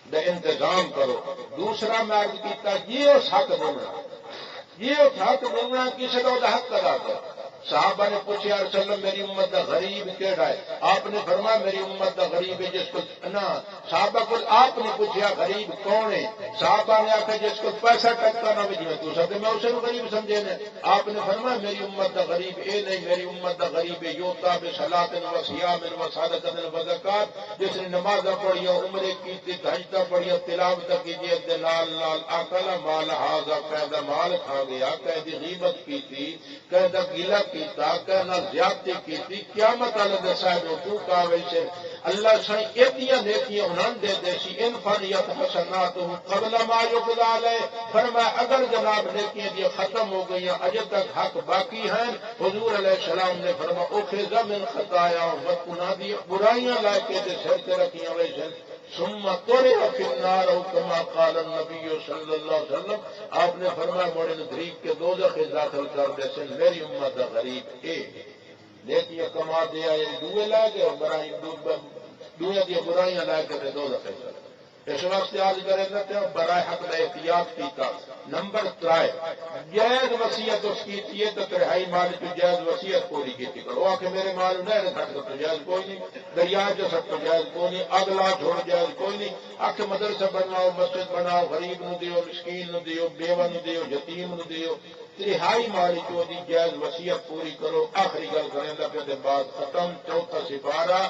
دا انتظام کرو دوسرا میں عرض کیتا جیو حق بولنا جیو حق بولنا کسی کا حق ادا کر صحابہ نے پوچھا یا رسول اللہ میری امت دا غریب کیڑا ہے آپ نے فرمایا میری امت دا غریب ہے جس کو نا صحابہ کو آپ نے پوچھا غریب کون ہے صحابہ نے آخر جس کو پیسہ ٹکا نہ بھی تو سکتے میں اسے غریب سمجھے نے آپ نے فرمایا میری امت دا غریب اے نہیں میری امت دا غریب ہے یوتا بصلاۃ و صیام و صدقۃ و زکات جس نے نمازاں پڑھیا عمرے کی حجاں پڑھیا تلاوت کی دے نال نال اکل مال ھذا قید مال کھا گیا قید غیبت کی تھی قید گیلا کہنا زیادتی کی قیامت اللہ صاحب تو کا ویسے اللہ سائیں ایتیاں نیکیاں انہاں دے دے سی ان فانیت حسنات قبل ما یقضى علیہ فرمایا اگر جناب نیکیاں دی ختم ہو گئی اجے تک حق باقی ہیں حضور علیہ السلام نے فرمایا اخذ من خطایا وکنا دی برائیاں لا کے تے سر تے رکھیاں ویسے ثم طرح فی النار کما قال النبی صلی اللہ علیہ وسلم آپ نے فرمایا موڑے دریک کے دوزخ داخل کر دے سن میری امت دا غریب اے نیکیاں کما دیا یہ دوے لا کے برائی دوے دی برائیاں لا کے دوزخ اس واسطے آج کرے تے برائے حق دا احتیاط کیتا نمبر 3 جائز وصیت اس کی تھی تو ترہائی مال کی جائز وصیت پوری کی تھی کرو کہ میرے مال نہ رکھ تو جائز کوئی نہیں دریا جو سب تو جائز کوئی نہیں اگلا چھوڑ جائز کوئی نہیں آخ مدرسہ بناؤ مسجد بناؤ غریب نو دیو مسکین نو دیو بیوہ نو دیو یتیم نو دیو ترہائی مال چو دی جائز وصیت پوری کرو آخری گل کریں پہ بعد ختم چوتھا سپارہ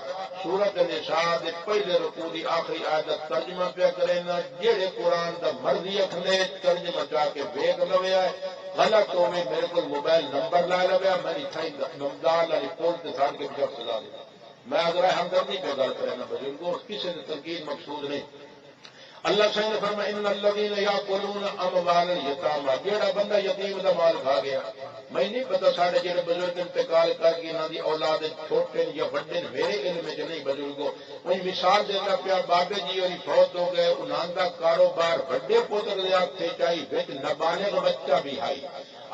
سورت نساء دے پہلے رکوع دی آخری آیت ترجمہ پہ کریں جہے قرآن دا مرضی اکھنے ترجمہ چاہ کے ویگ لویا ہے غلط ہو میں میرے کو موبائل نمبر لا لویا میں تھائی نمدار والی پول تے سان کے پیچھے سزا دیا میں اگر ہمدردی پہ گل کرنا بزرگوں کسی نے تنقید مقصود نہیں اللہ صلی نے فرمایا ان الذین یاکلون اموال الیتامی جیڑا بندہ یتیم دا مال کھا گیا میں نہیں پتا سارے جڑے بزرگ انتقال کر کے انہاں دی اولاد چھوٹے یا بڑے میرے علم میں نہیں بزرگوں کوئی مثال دیتا پیا بابے جی اور فوت ہو گئے انہاں دا کاروبار بڑے پتر دے ہاتھ چاہی وچ نابالغ بچہ بھی ہائی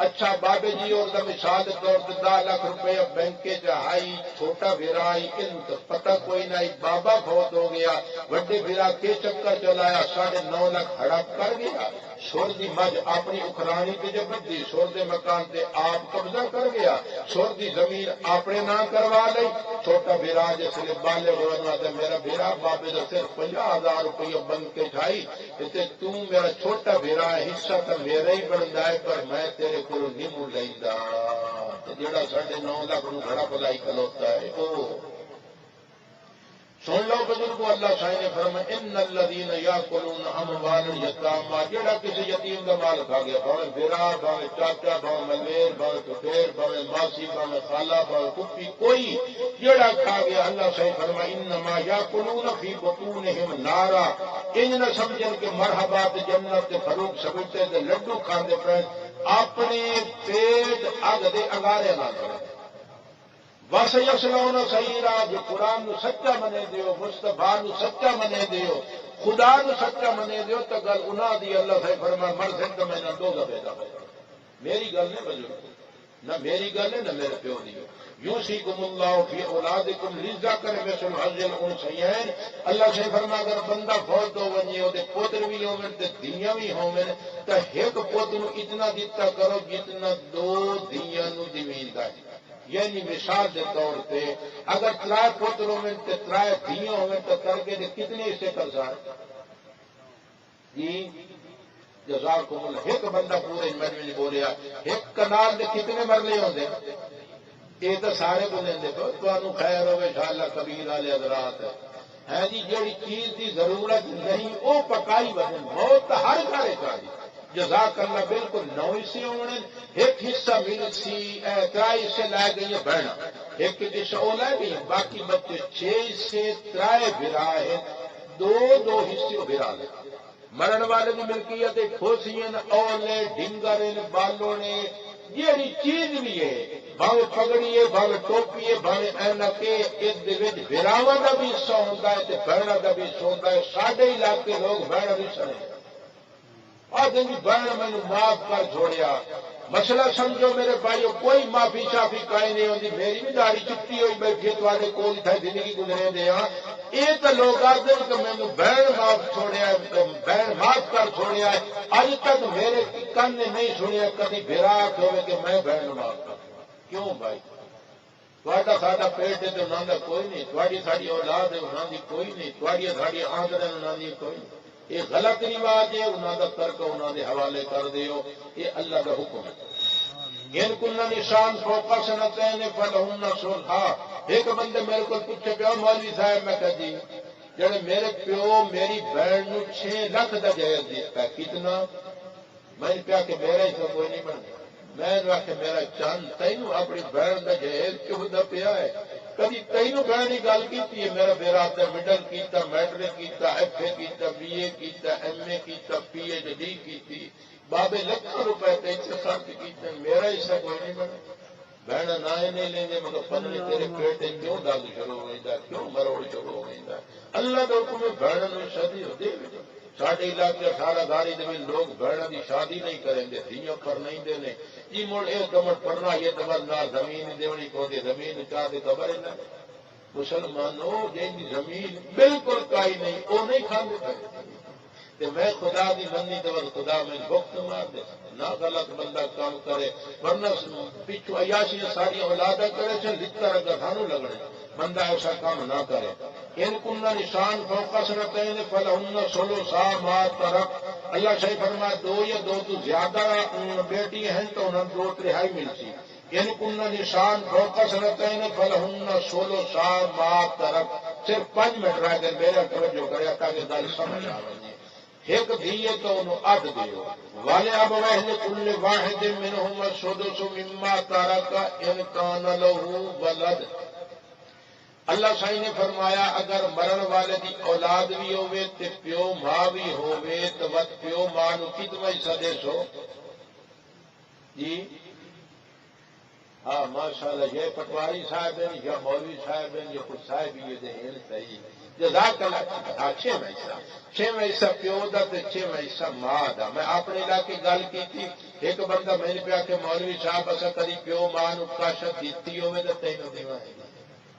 اچھا بابے جی اور مثال کے طور پہ 10 لاکھ روپے بینک کے چاہائی چھوٹا بھیرا آئی علم تو پتہ کوئی نہ بابا فوت ہو گیا بڑے بھیرا کے چکر چلایا 9.5 لاکھ ہڑپ کر گیا سور دی مجھ اپنی اکھرانی پہ جب بدی سور دے مکان تے آپ قبضہ کر گیا سور دی زمین اپنے نہ کروا لی چھوٹا بھیرا جس نے بالغ ہونا تھا میرا بھیرا بابے تو صرف 50,000 روپیہ بن کے کھائی تو میرا چھوٹا بھیرا حصہ تو میرا ہی بنتا ہے پر میں تیرے کو نہیں مڑ لینا جڑا 9.5 لاکھ نو گھڑا پلائی کھلوتا ہے وہ سن لو بزرگو، اللہ سائیں نے فرمایا ان الذین یاکلون اموال الیتامی، جڑا کسی یتیم کا مال کھا گیا، بھاوے بیرا، بھاوے چاچا، بھاوے ملیر، بھاوے پھپھیر، بھاوے ماسی، بھاوے خالہ، بھاوے پھپھی، کوئی جڑا کھا گیا، اللہ سائیں فرمایا انما یاکلون فی بطونہم نارا، ان نہ سمجھن کہ مرحبات جنت فروغ سمجھتے تے لڈو کھاندے پے، اپنے پیٹ اگ دے انگارے نہ کرے۔ بس یسلون سعیرا، جو قرآن نو سچا منے دیو، مصطفیٰ نو سچا منے دیو، خدا نو سچا منے دیو، تو گل انہاں دی اللہ سے فرمایا مرسن تو میں نہ دو پیدا ہو، میری گل نہیں بزرگ، نہ میری گل ہے نہ میرے پیو دی۔ یوصیکم اللہ فی اولادکم للذکر مثل حظ الانثیین، اللہ سے فرما اگر بندہ فوت ہو ونجے او دے پوتر بھی ہون تے دھیاں بھی ہون تے ایک پوت نو اتنا دتا کرو جتنا دو دھیاں نو زمین دا ہے۔ یعنی مثال کے طور پہ اگر ترائے پوتر ہوئے تو ترائے دھیاں ہوئے تو کر کے کتنے حصے کر سار جی جزاکم اللہ، ایک بندہ پورے مجمع بولیا ایک کنال کے کتنے مرلے ہوندے، یہ تو سارے بولیں دے تو تمہیں خیر ہوئے انشاءاللہ کبیر والے حضرات ہے جی، جیڑی چیز کی ضرورت نہیں وہ پکائی وجن موت ہر گھر چاہیے۔ جزاک اللہ، بالکل 9 حصے ہونے، ایک حصہ مل سی 3 حصے لے گئی بہن، ایک حصہ وہ لے گئی، باقی بچے 6 حصے 3 برا ہے، 2 حصے برا لے۔ مرن والے کی ملکیت کھوسیاں اولے ڈنگر بالوں نے جیڑی چیز بھی ہے، بھاوے پگڑی ہے، بھاوے ٹوپی ہے، بھاوے اینک ہے، اس براواں کا بھی حصہ ہوتا ہے تے بہنوں کا بھی حصہ ہوتا ہے۔ ساڈے علاقے لوگ بہن بھی سنے آدھے جی بہن مینو معاف کر چھوڑیا، مسئلہ سمجھو میرے بھائیو، کوئی معافی شافی کائی نہیں ہوتی، میری بھی داڑھی چٹی ہوئی بیٹھی تے کول تھے زندگی گزرے دے ہاں، یہ تو لوگ آتے کہ مینو بہن معاف چھوڑیا ہے، بہن معاف کر چھوڑیا ہے، اج تک میرے کن نے نہیں سنیا کبھی بھرا ہوئے کہ میں بہن معاف کر۔ کیوں بھائی؟ تھوڑا ساڈا پیٹ ہے تو انہوں کا کوئی نہیں، تھوڑی ساری اولاد ہے انہوں کی کوئی نہیں، تھوڑی ساری آمدن انہوں کی کوئی نہیں، یہ غلط رواج ہے، انہوں کا ترک انہوں کے حوالے کر دیو، یہ اللہ کا حکم ہے۔ ان کن نشان فوق سنتین فلہن صلحا، ایک بندے میرے کو پوچھے پیا مولوی صاحب، میں کہا جی جڑے میرے پیو میری بہن نو 6 لاکھ دا جہیز دیتا ہے، کتنا؟ میں نے کہا کہ میرا ہی تو کوئی نہیں بنتا، میں نے کہ میرا چند تینوں اپنی بہن کا جہیز کیوں دا پیا ہے؟ کبھی تینوں بہن کی گل کی ہے؟ میرا برادر مڈل کیتا، میٹرک کیتا، ایف اے کیتا، بی اے کیتا، ایم اے کیتا، پی ایچ ڈی کیتی، بابے لاکھوں روپے تے خرچ کیتے، میرا حصہ کوئی نہیں بنا۔ بہن نہ نہیں لیں گے مگر پتنی تیرے پیٹ کیوں ڈنگ شروع ہو جاتا، کیوں مروڑ شروع ہو جاتا، اللہ کا حکم بہن میں شادی ہوتی ہے۔ ساڈے علاقے 18 گاڑی دے لوگ بہن کی شادی نہیں کریں گے، دھیوں پر نہیں دینے جی، مڑ ایک کمٹ پڑنا یہ تو نہ زمین دینی پوندی، زمین چاہ کے خبر ہے نا مسلمانوں جن کی زمین بالکل کائی نہیں وہ نہیں کھانے پہ، میں خدا کی منی تو خدا میں وقت مار دے نہ غلط بندہ کام کرے، ورنہ پچھو عیاشیاں ساری اولادا کرے چل لکھتا رہا سانو لگنے، بندہ ایسا کام نہ کرے۔ ان کن نشان فوق سنتین فلہن ثلثا ما ترک، اللہ صحیح فرمایا 2 یا 2 تو زیادہ بیٹی ہیں تو انہیں 2/3 ملتی۔ ان کن نشان فوق سنتین فلہن ثلثا ما ترک، صرف 5 منٹ رہ گئے، میرا توجہ کرے تاکہ گل سمجھ آ جائے۔ ایک دیے تو انہوں اڈ دیو، والے اب وحل کل واحد منہم السدس مما ترک ان کان لہ ولد، اللہ سائی نے فرمایا اگر مرن والے دی اولاد بھی ہوئے تے پیو ماں بھی ہوئے تو وقت پیو ماں نو کتنا حصہ دے سو جی؟ ہاں ماشاءاللہ، یہ پٹواری صاحب ہیں یا مولوی صاحب ہیں یا کچھ صاحب یہ دے ہیں صحیح، جزاک اللہ۔ 6واں حصہ پیو دا تے 6واں حصہ ماں دا۔ میں اپنے علاقے گل کی تھی، ایک بندہ میں نے پیا کہ مولوی صاحب اصا کدی پیو ماں نو کاشت دیتی ہوئے تو تینوں دیواں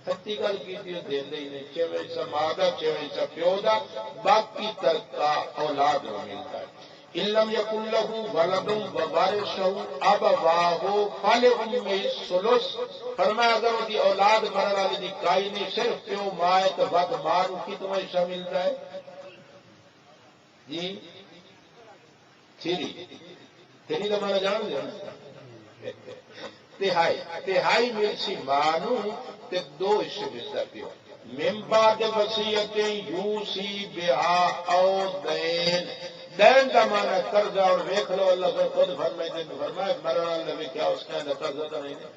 سچی گل کی دے ہی نہیں۔ 6واں حصہ ماں دا، 6واں حصہ پیو دا، باقی ترکا اولاد کو ملتا ہے۔ علم یکن لہو ولد ووارثہ ابواہ فلأمہ الثلث، فرمایا اگر وہ دی اولاد مرن والی دی کائی نہیں، صرف پیو ماں ہے تو ود ماں کو کتنا حصہ ملتا ہے جی؟ 3 کا مانا جان دیا تہائی مل سی ماں تے 2 حصے ملتا پیو، من بعد وصیت یوسی بہا او دین، دین کا معنی قرضہ، اور دیکھ لو اللہ سے خود فرمائے مرنا اللہ بھی کیا اس کے اندر قرضہ تو نہیں ہے۔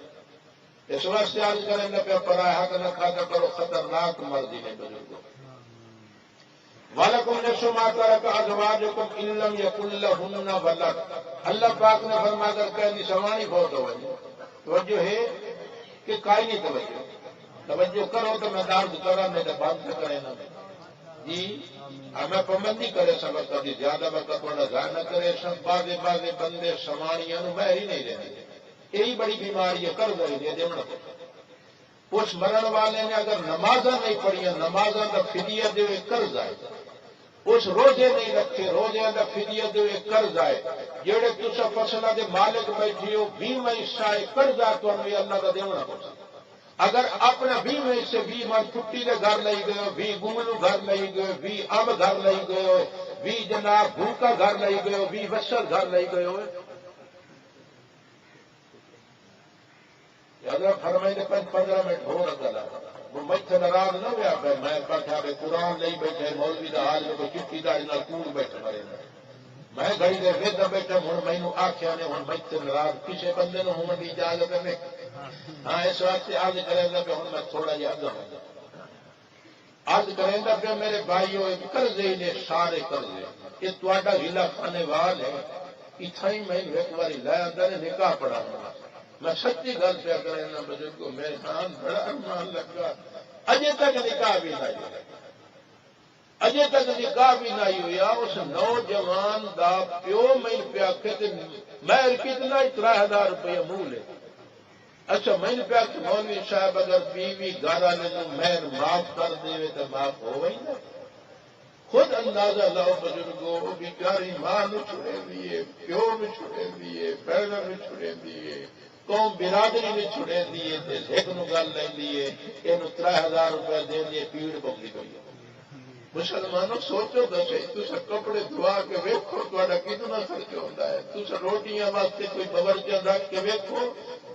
اس واسطے عرض کریں گے پہ پرائے حق نہ کھاتا کرو، خطرناک مرضی ہے بزرگوں۔ وَلَكُمْ نِصْفُ مَا تَرَكَ أَزْوَاجُكُمْ إِن لَّمْ يَكُن لَّهُنَّ وَلَدٌ، اللہ پاک نے فرما کر کہہ دی سوانی بہت ہو گئی۔ توجہ ہے کہ کائی نہیں توجہ کرو تو میں دار کرا میں بات نہ کرے نا جی، ہمیں پابندی کرے سب کبھی زیادہ وقت تھوڑا ضائع نہ کرے، سب بازے بندے سمانیاں میں ہی نہیں رہنے، یہی بڑی بیماری ہے، کر گئی دے دینا۔ اس مرن والے نے اگر نمازاں نہیں پڑھیا، نمازاں کا فدیہ دے قرض آئے، اس روزے نہیں رکھے، روزے کا فدیہ دے قرض آئے، جہے تسا فصلوں کے مالک بیٹھے ہو 20 حصہ قرض آ تو اللہ کا دینا پڑتا۔ اگر اپنا 20 حصے 20 من چھٹی کے گھر لے گئے ہو، 20 گملو گھر لے گئے، 20 اب گھر لے گئے ہو، 20 جناب بھوکا گھر لے گئے ہو، 20 وسل گھر لے گئے ہو، فرمائی نے 15 منٹ ہو رہا مجھے ناراض نہ ہوا پہ میں بیٹھا پہ قرآن نہیں بیٹھے مولوی کا حال میں کوئی چٹی داڑی نہ کور بیٹھے مرے میں گھڑی دے وید بیٹھا ہوں مینو آخیا نے ہوں مجھے ناراض کسی بندے نے ہونے کی اجازت نہیں۔ ہاں اس واسطے عرض کریں گا کہ ہوں میں تھوڑا جہا عرض کریں گا کہ میرے بھائیو قرضے نے سارے قرضے یہ تا ہیلا کھانے وال ہے، اتنا ہی میں ایک بار لے آتا نے نکاح پڑھا میں سچی گل پہ کریں بزرگ میرے خان بڑا ارمان لگا، اجے تک نکاح بھی نہ ہوئی، اجے تک نکاح بھی نہ ہوئی۔ اس نوجوان دا پیو میں پیا کہ میں کتنا 3000 روپیہ منہ لے، اچھا میں نے پیا کہ مولوی صاحب اگر بیوی گھر والے میں معاف کر دے تو معاف ہو گئی نا۔ خود اندازہ لاؤ بزرگوں بیچاری ماں نو چھڑے دیے، پیو میں چھڑے دیے، بہنوں میں چھڑے دیے، قوم برادری میں چھڑے دیے، ایک نو گل لے لیے، یہ 3000 روپئے دے دیے، پیڑ پکی گئی۔ مسلمانوں سوچو دسے تصا کپڑے دھوا کے ویکو تا کتنا خرچ ہوتا ہے، تصا روٹیاں واسطے کوئی باورچی رکھ کے ویکو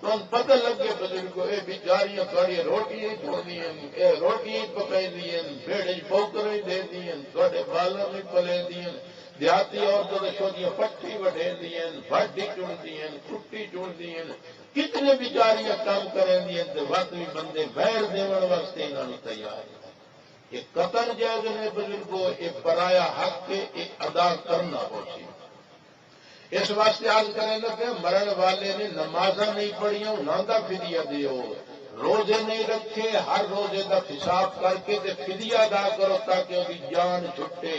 تو پتہ لگے بزرگوں یہ بیچاریاں تھوڑی روٹیاں چھوڑی یہ روٹیاں پکائی دیں، بیڑے پوکریں دے دیں، تھوڑے بالوں میں پلے دیں، دیہاتی عورتوں نے چھوٹیاں پٹھی وڈے دیں، باڈی چن دیں، کٹی چن دیں، کتنے بیچاریاں کام کریں دیں، وقت بھی بندے بہر دیون واسطے انہوں نے تیار ہے۔ یہ قطر جائز ہے بزرگوں، یہ پرایا حق کے ادا کرنا ہوتی۔ اس واسطے عرض کریں گے کہ مرن والے نے نمازاں نہیں پڑھیاں انہاں دا فدیہ دیو، روزے نہیں رکھے ہر روزے دا حساب کر کے تے فدیہ ادا کرو تاکہ وہ جان چھٹے۔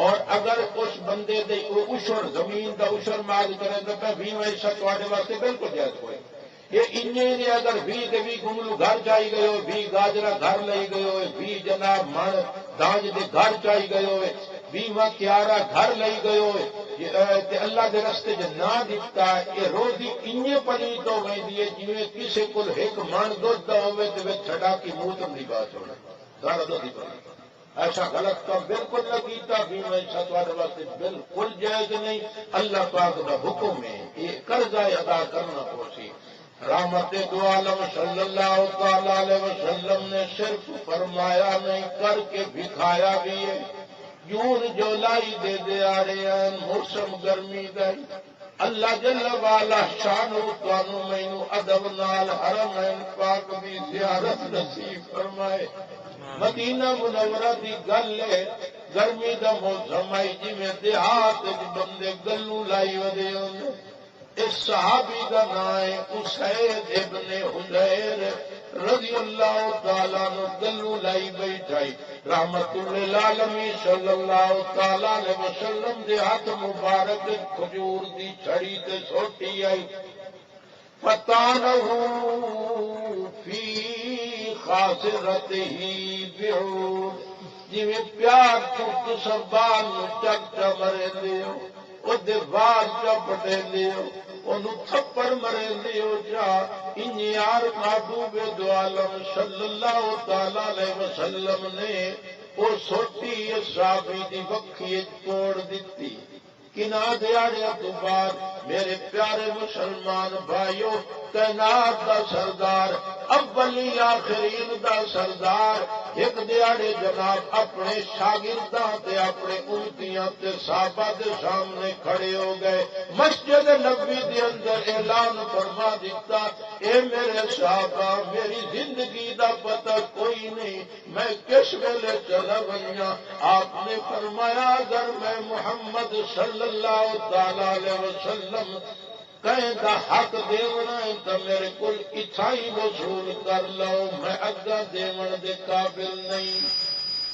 اور اگر اس بندے دے اشر زمین دا اشر مال کریں گے تو 20 حصہ تواڈے واسطے بالکل جائز ہوئے۔ یہ انہیں نے اگر 20 گملو گھر چاہی گئے ہو، 20 گاجرا گھر لے گئے ہوئے، 20 جناب من دانج دے گھر چاہی گئے ہوئے، 20 کیارا گھر لے گئے ہوئے، اللہ کے رستے چ نہ دیتا یہ روزی انہیں پڑی تو گئی دیے جی کسی کو ایک من دھد ہوئے تو چھڑا کی موتر کی بات ہونا سارا دھد پڑی۔ ایسا غلط کام بالکل نہ کیتا، 20 حصہ تھوڑے واسطے بالکل جائز نہیں، اللہ پاک کا حکم ہے، یہ قرضہ ادا کرنا پوسی۔ رحمت دو عالم صلی اللہ تعالی علیہ وسلم نے صرف فرمایا نہیں کر کے دکھایا بھی ہے۔ جون جو لائی دے دے آڑے ہیں موسم گرمی دائی اللہ جل والا شانو توانو مینو ادب نال حرمین پاک دی زیارت نصیب فرمائے۔ مدینہ منورہ دی گل ہے گرمی دا موسم آئی جی میں دیہات بندے گلو لائی ودے ہونے۔ اس صحابی کا نام ہے اسید ابن حضیر رضی اللہ تعالیٰ نو گلو لائی بیٹھائی رحمت للعالمین صلی اللہ تعالیٰ علیہ وسلم دے ہاتھ مبارک کھجور دی چھڑی تے سوٹی آئی فتانہو فی خاصرتہ بعود جی میں پیار چک سبان چک چمرے دیو وہ دیوار چپٹے دیو انہوں تھپڑ مرے دیو جا انیار محبوب دو عالم صلی اللہ تعالیٰ علیہ وسلم نے وہ سوٹی صحابی دی وکھی توڑ دیتی۔ کنا دیاڑے تو بعد میرے پیارے مسلمان بھائیو کائنات دا سردار اولی آخرین دا سردار ایک دیاڑے جناب اپنے شاگرداں تے اپنے امتیاں تے صحابہ دے سامنے کھڑے ہو گئے، مسجد نبوی دے اندر اعلان فرما دیتا، اے میرے صحابہ میری زندگی دا پتہ کوئی نہیں، میں کس ویلے چلا گیا۔ آپ نے فرمایا اگر میں محمد صلی اللہ تعالی علیہ وسلم کہیں دا حق دیونا ہے تو میرے کل اتھائی وصول کر لو، میں اگا دیون دے قابل نہیں۔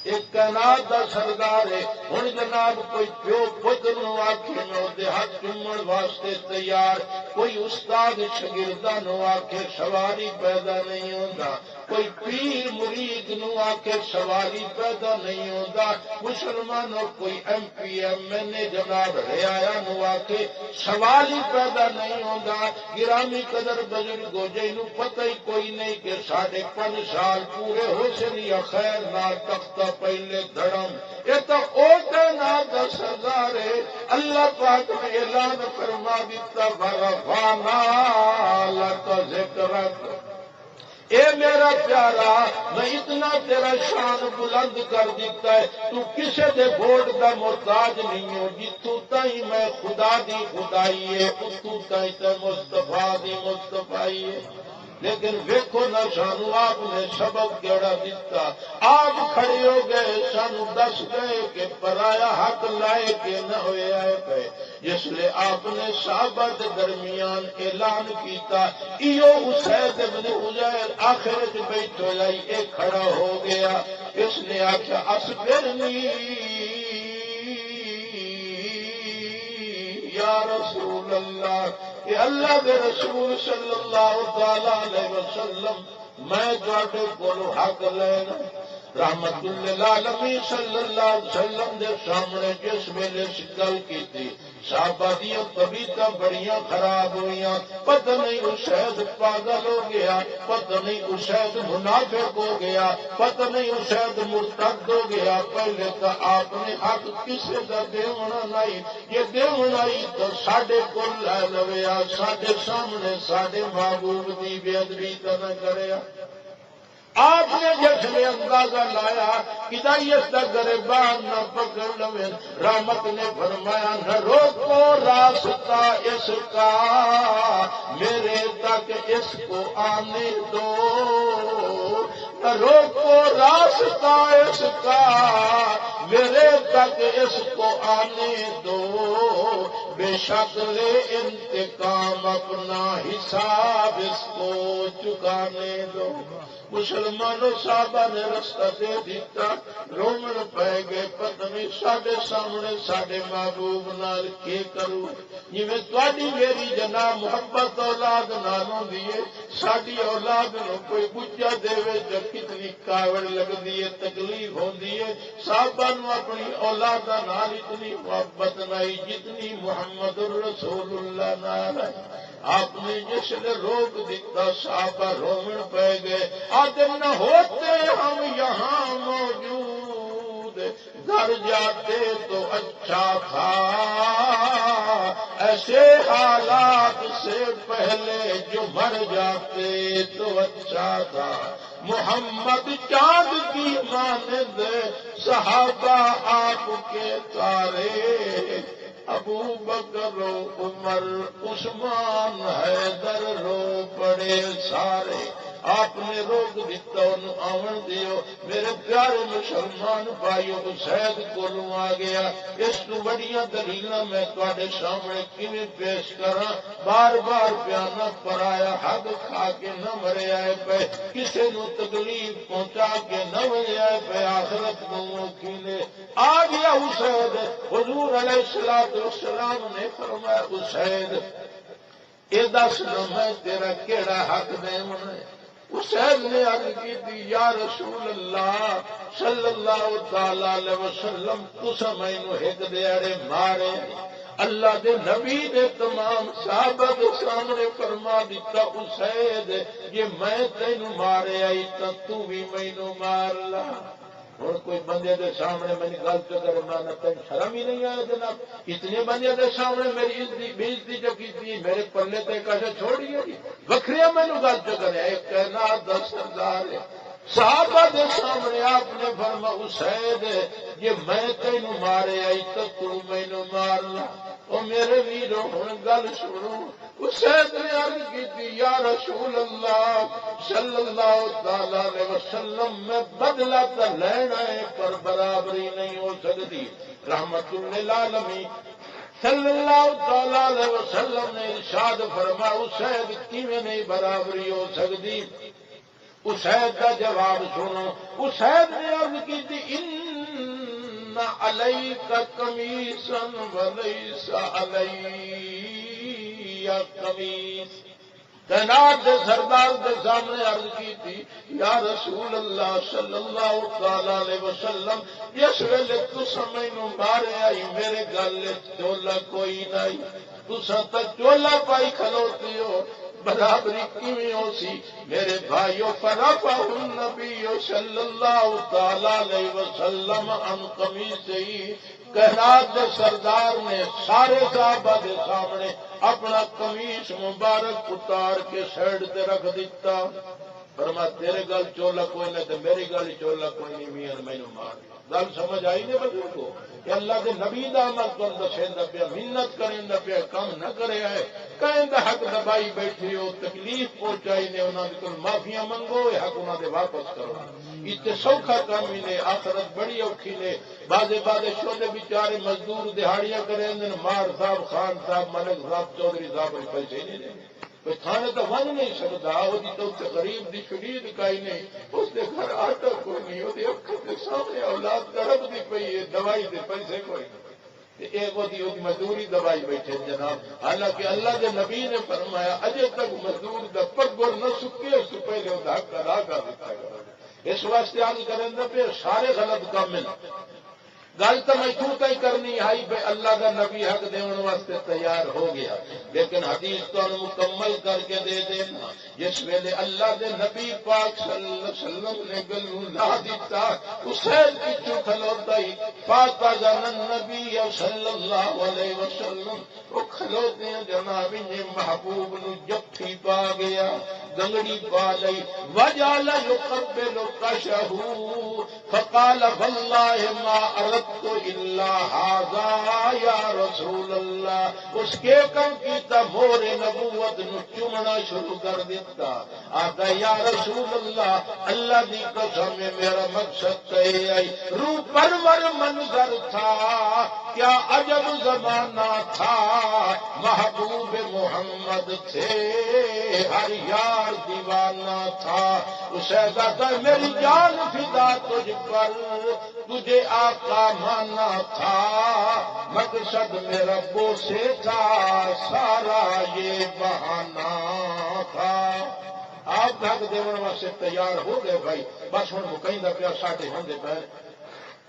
ایک کائنات دا سردار ہے، ہن جناب کوئی پیو پتر نو آکھے میں دے ہاتھ چومن واسطے تیار، کوئی استاد شاگرداں نو آکھے سواری پیدا نہیں ہوندا، کوئی پیر مرید نو آکھے سواری پیدا نہیں ہوندا، مسلمانوں کوئی ایم پی ایم این اے جناب رعایا نو آکھے سواری پیدا نہیں ہوندا۔ گرامی قدر بزرگو جی نو پتہ ہی کوئی نہیں کہ 5.5 سال پورے حسن یا خیر نال تختہ پہلے دھڑم، یہ تو کائنات دا سردار ہے۔ اللہ پاک نے اعلان فرما دیتا فرفعنا لک ذکرک، اے میرا پیارا میں اتنا تیرا شان بلند کر دیتا ہے، تو کسے دے ووٹ دا محتاج نہیں ہو، جتوں تائیں میں خدا دی خدائی ہے اتوں تائیں تے مصطفیٰ دی مصطفائی ہے۔ لیکن ویکھو نہ سانو آپ نے سبب کیڑا دیتا، آپ کھڑے ہو گئے سانو دس گئے کہ پرایا حق لائے کہ نہ ہوئے آئے پہ، جس لئے آپ نے صحابہ دے درمیان اعلان کیتا، ایو اسید ابن حضیر آخرت بیٹھ ہو جائی، ایک کھڑا ہو گیا، اس نے آکھا اصبرنی یا رسول اللہ، کہ اللہ کے رسول صلی اللہ تعالی علیہ وسلم میں جاتے کولو حق لینا۔ رحمت للعالمین صلی اللہ علیہ وسلم دے سامنے جس ویلے گل کی تھی، صحابہ دیاں طبیعتاں بڑیاں خراب ہوئیاں، پتہ نہیں اسید پاگل ہو گیا، پتہ نہیں اسید منافق ہو گیا، پتہ نہیں اسید مرتد ہو گیا۔ پہلے تو آپ نے حق کسے دا دیونا نہیں، یہ دیونا ہی تو ساڈے کول لے لویا، ساڈے سامنے ساڈے محبوب دی بے ادبی تو نہ کریا۔ آپ نے جس میں اندازہ لایا ہدایت کا گریبان نہ پکڑ لوے، رحمت نے فرمایا نہ روکو راستہ اس کا، میرے تک اس کو آنے دو، نہ روکو راستہ اس کا، میرے تک اس کو آنے دو، بے شک لے انتقام اپنا حساب اس کو چکانے دو۔ مسلمانوں صحابہ نے رستہ دے دیتا، رومن پہ گئے، پتہ نہیں ساڈے سامنے ساڈے محبوب نال کی کروں، جویں تہاڈی میری جناب محبت اولاد نالوں دیے، ساڈی اولاد نو کوئی بجا دے جو کتنی کاوڑ لگدی ہے، تکلیف ہوندی ہے۔ صحابہ نو اپنی اولاد نال اتنی محبت نہیں جتنی محمد رسول اللہ نال ہے۔ آپ نے جس نے روک دیتا صحابہ رومن پہ گئے، آدم نہ ہوتے ہم یہاں موجود، گھر جاتے تو اچھا تھا، ایسے حالات سے پہلے جو مر جاتے تو اچھا تھا۔ محمد چاند کی مانند صحابہ آپ کے تارے، ابو بکر و عمر عثمان حیدر رو پڑے سارے۔ آپ نے روک دیتا انہوں آون دیو، میرے پیارے مسلمان بھائیوں حسین کولوں آ گیا۔ اس کو بڑیاں دلیلاں میں تواڈے سامنے کیویں پیش کراں، بار بار بیانہ پرایا حق کھا کے نہ مرے آئے پے، کسے نو تکلیف پہنچا کے نہ مرے آئے پے، آخرت نو موقع نے آ گیا حسین۔ حضور علیہ السلام نے فرمایا حسین اے دس نہ میں تیرا کیڑا حق دیونا ہے؟ حسین نے عرض کی تھی یا رسول اللہ صلی اللہ تعالی علیہ وسلم تسا مینوں ایک دیاڑے مارے، اللہ دے نبی دے تمام صحابہ دے سامنے فرما دیتا حسین یہ میں تینوں مارے آئی تو بھی مینوں مار لا۔ ہوں کوئی بندے دے سامنے میری گل تو کرے میں تین شرم ہی نہیں آیا جناب، اتنے بندے دے سامنے میری بےزتی جو کی میرے پلے تے کیسے چھوڑی ہے وکھریا مینو گل تو کرے، ایک کائنات دا سردار ہے، صحابہ دے سامنے آپ نے فرمایا حسین یہ میں تینوں مارے آئی تو تو مینوں مارنا او میرے ویرو ہن گل سنو حسین نے عرض کی تھی یا رسول اللہ صلی اللہ تعالی علیہ وسلم میں بدلہ تو لینا ہے پر برابری نہیں ہو سکتی رحمت للعالمین صلی اللہ تعالی علیہ وسلم نے ارشاد فرمایا حسین کیویں نہیں برابری ہو سکتی حسین کا جواب سنو حسین نے عرض کی تھی ان علیک قمیصا ولیس علی قمیص کائنات دے سردار دے سامنے عرض کی تھی یا رسول اللہ صلی اللہ تعالی علیہ وسلم جس ویلے تساں مینوں مارے آئی میرے گل چولا کوئی نہیں تساں تے چولا پائی کھلوتی ہو برابری کیویں ہو سی میرے بھائیو فرفع النبی صلی اللہ تعالی علیہ وسلم عن قمیصہ کائنات دے سردار نے سارے صحابہ دے سامنے اپنا قمیص مبارک اتار کے سائڈ تے رکھ دیتا فرمایا تیرے گل چولا کوئی نہیں تے میری گل چولا کوئی نہیں میاں مینوں مار گل سمجھ آئی نہیں بزرگ کو کہ اللہ کے نبی دا عمل کر دسیندا پیا محنت کریندا پیا کم نہ کرے ہے کہندا حق دبائی بیٹھی ہو تکلیف پہنچائی نے انہاں دے کول معافیاں منگو حق انہاں دے واپس کرو اتنے سوکھا کام ہی نے آخرت بڑی اوکھی نے بازے چھوٹے بیچارے مزدور دہاڑیاں کریں مار صاحب خان صاحب ملک صاحب چودھری صاحب پیسے نہیں دیں کوئی تھانے تو ون نہیں سکتا وہ تو غریب دی شدید کائی نہیں اس کے گھر آٹا کوئی نہیں وہ اکھر کے سامنے اولاد تڑپ دی پئی ہے دوائی دے پیسے کوئی نہیں ایک وہ مزدوری دوائی بیٹھے جناب حالانکہ اللہ کے نبی نے فرمایا اجے تک مزدور دا پگڑ نہ سکے اس سے پہلے وہ حق ادا کر دیتا ہے اس واسطے آج کریں پہ سارے غلط کام میں گل تو میں کیوں تھی کرنی آئی بھائی اللہ کا نبی حق دینے واسطے تیار ہو گیا لیکن حدیث تو مکمل کر کے دے دینا جس ویلے اللہ دے نبی پاک صلی اللہ علیہ وسلم نے گلو لا دیتا حسین پیچھو کھلوتا ہی فاطمہ جان نبی صلی اللہ علیہ وسلم وہ کھلوتے ہیں جناب نے محبوب نو جفی پا گیا گنگڑی پا لئی وجعل يقبل قشه فقال والله ما اردت الا هذا یا رسول اللہ اس کے کم کیتا مور نبوت نو چومنا شروع کر دیتا آقا یا رسول اللہ دی قسم میں میرا مقصد کہے آئی روح پرور منظر تھا کیا عجب زمانہ تھا محبوب محمد تھے ہر یار دیوانہ تھا اسے کہتا میری جان فدا تجھ پر تجھے آقا مانا تھا مقصد میرا بوسے تھا سارا یہ بہانہ تھا آپ حق دیون واسطے تیار ہو گئے بھائی بس ہوں مکئی دا پیا ساڈے ہوندے پے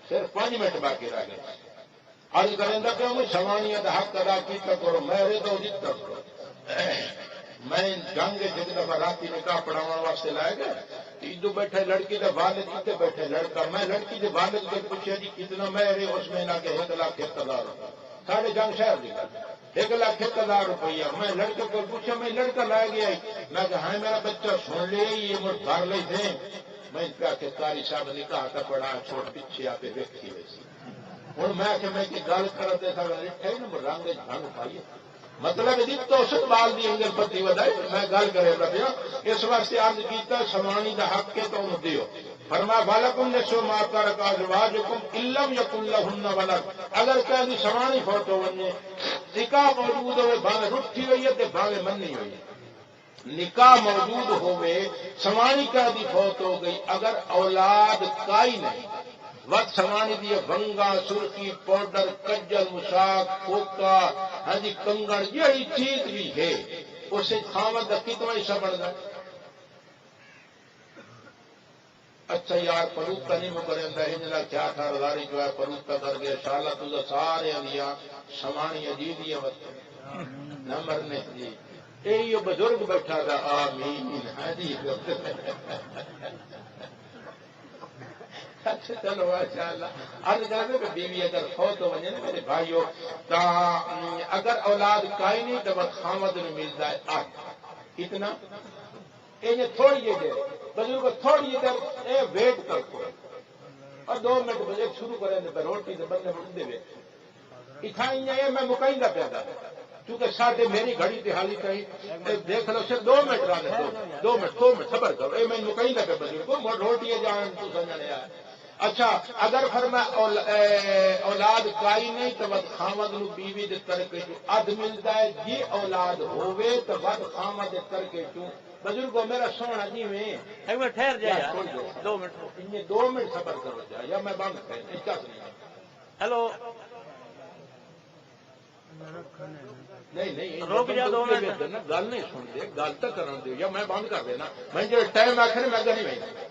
صرف 5 منٹ باقی رہ گئے عرض کریں کہ میں سوانیاں دا حق ادا کیتا کرو میرے تو جتنا میں جنگ ایک دفعہ رات نکاح پڑھاؤ واسطے لائے گئے ادو بیٹھے لڑکی کے والد اتنے بیٹھے لڑکا میں لڑکی کے والد کو پوچھا جی کتنا میں اس میں نہ کہ 1,71,000 ساڑھے جنگ شہر نکل 1,71,000 روپیہ میں لڑکے کو پوچھا میں لڑکا لائے گیا میں کہ ہاں میرا بچہ سن لے یہ مجھ بھر لے تھے میں کیا کہ قاری صاحب نکاح کا پڑھا چھوڑ پیچھے آپ ویکھی ویسی ہوں میں کہ میں گل کرتے تھا رنگ ڈھنگ پائیے مطلب تو سنبھال دی انگل پتی ودائی میں گل کرے پیا اس واسطے عرض کیتا سوانی دا حق کے تو دیو فرمایا بالکم نسو ما ترک ازواجکم ان لم یکن لهن ولد اگر کہیں سوانی فوٹو ونجے نکاح موجود ہوئے بھاوے رٹھی ہوئی ہے تے بھاوے مننی ہوئی ہے نکاح موجود ہوئے سوانی کا دی فوت ہو گئی اگر اولاد کائی نہیں وقت سوانی دی بنگا سرخی پاؤڈر کجل مشاک پھوکا ہاں جی کنگڑ یہی چیز بھی ہے اسے خاوند کا کتنا حصہ بڑھ گیا اچھا یار پروتا نہیں مکرے ہنجلا کیا 18,000 جو ہے پروتا کر گیا شالا تو سارے دیا سوانی عجیب نہ مرنے جی یہ بزرگ بیٹھا تھا آمین ہاں جی چلو ماشاء اللہ عرض کرتے کہ بیوی اگر فوت ہو وجے نا میرے بھائیو اگر اولاد کائی نہیں تو بس خامد میں ملتا ہے 8 کتنا انہیں تھوڑی جی دیر بزرگ تھوڑی جی دیر ویٹ کر کو اور 2 منٹ بجے شروع کریں روٹی کے بندے بندے ویٹ اتنا میں مکئی پیا تھا کیونکہ ساڈے میری گھڑی تے حالی کہیں دیکھ لو صرف 2 منٹ رہنے 2 منٹ صبر کرو یہ میں مکئی پہ بزرگ روٹی جان تو سمجھنے آ اچھا اگر پھر میں اولاد کائی نہیں تو ود خامد نو بیوی دے ترکے چوں اد ملتا ہے جی اولاد ہووے تو ود خامد دے ترکے چوں بزرگوں میرا سونا جی میں ایک منٹ ٹھہر جائے 2 منٹ 2 منٹ صبر کرو جا یا میں بند کر ہیلو نہیں روک جا 2 منٹ گل نہیں سن دے گل تو کرن دے یا میں بند کر دینا میں جو ٹائم آخر میں گل نہیں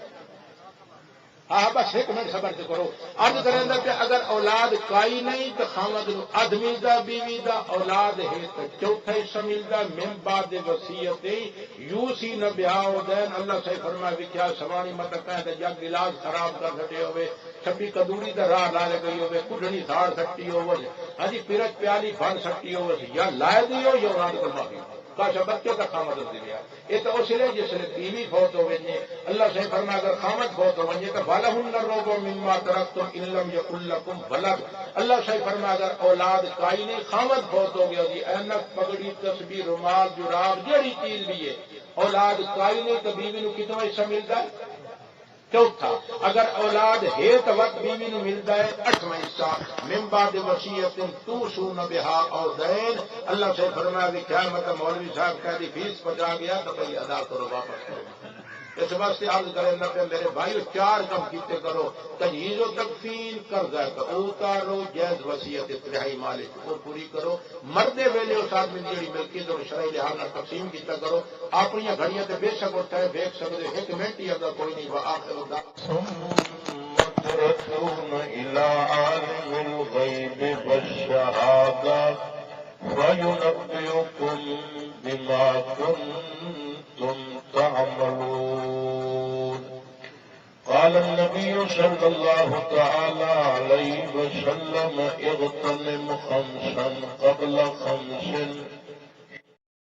ہاں بس 1 منٹ صبر سے کرو ارد کریں کہ اگر اولاد کائی نہیں تو خامد نو اد ملتا بیوی دا اولاد ہے تو چوتھا حصہ ملتا من بعد وصیت یوسی نہ بیاہ دین اللہ سے فرمایا وکھیا سوانی مت کہے جگ گلاس خراب کر چھڈے ہوئے چھبی کدوری دا راہ لا لے گئی ہوئے کڈھنی تھاڑ سٹی ہوئے ہاں جی پیرج پیالی بن سٹی ہوئے یا لائے دی ہو یا اولاد کو معافی کاشا بچے کا خامد دے دیا یہ تو اس لیے جس نے بیوی فوت ہو گئی اللہ سے فرمایا اگر خامد فوت ہو گئی تو ولہن الربع مما ترکتم ان لم یکن لکم ولد اللہ سے فرمایا اگر اولاد کائی نہیں خامد فوت ہو گیا جی اینک پگڑی تسبیح رومال جراب جڑی چیز بھی ہے اولاد کائی نہیں تو بیوی نو کتنا حصہ ملتا ہے چوتھا اگر اولاد ہے تو وقت بیوی نو ملتا ہے 8واں حصہ من بعد وصیت توصون بہا او دین اللہ سے فرمایا کہ قیامت مولوی صاحب کہہ دی فیس پہنچا گیا تو بھائی ادا کرو واپس کرو اس واسطے عرض کرے نہ کہ میرے بھائیو 4 کام کیتے کرو تجہیز و تکفین قرضہ کا اتارو جائز وصیت تہائی مالک کو پوری کرو مردے ویلے اس آدمی جڑی ملکیت اور شرعی لحاظ نال تقسیم کیتا کرو اپنی گھڑیاں تے بے شک اٹھا ہے دیکھ سکتے 1 منٹ ہی اگر کوئی نہیں وآخر تردون إلى عالم الغيب والشهادة فينبئكم بما كنتم تعملون قال النبي صلى الله تعالى عليه وسلم اغتنم 5 قبل 5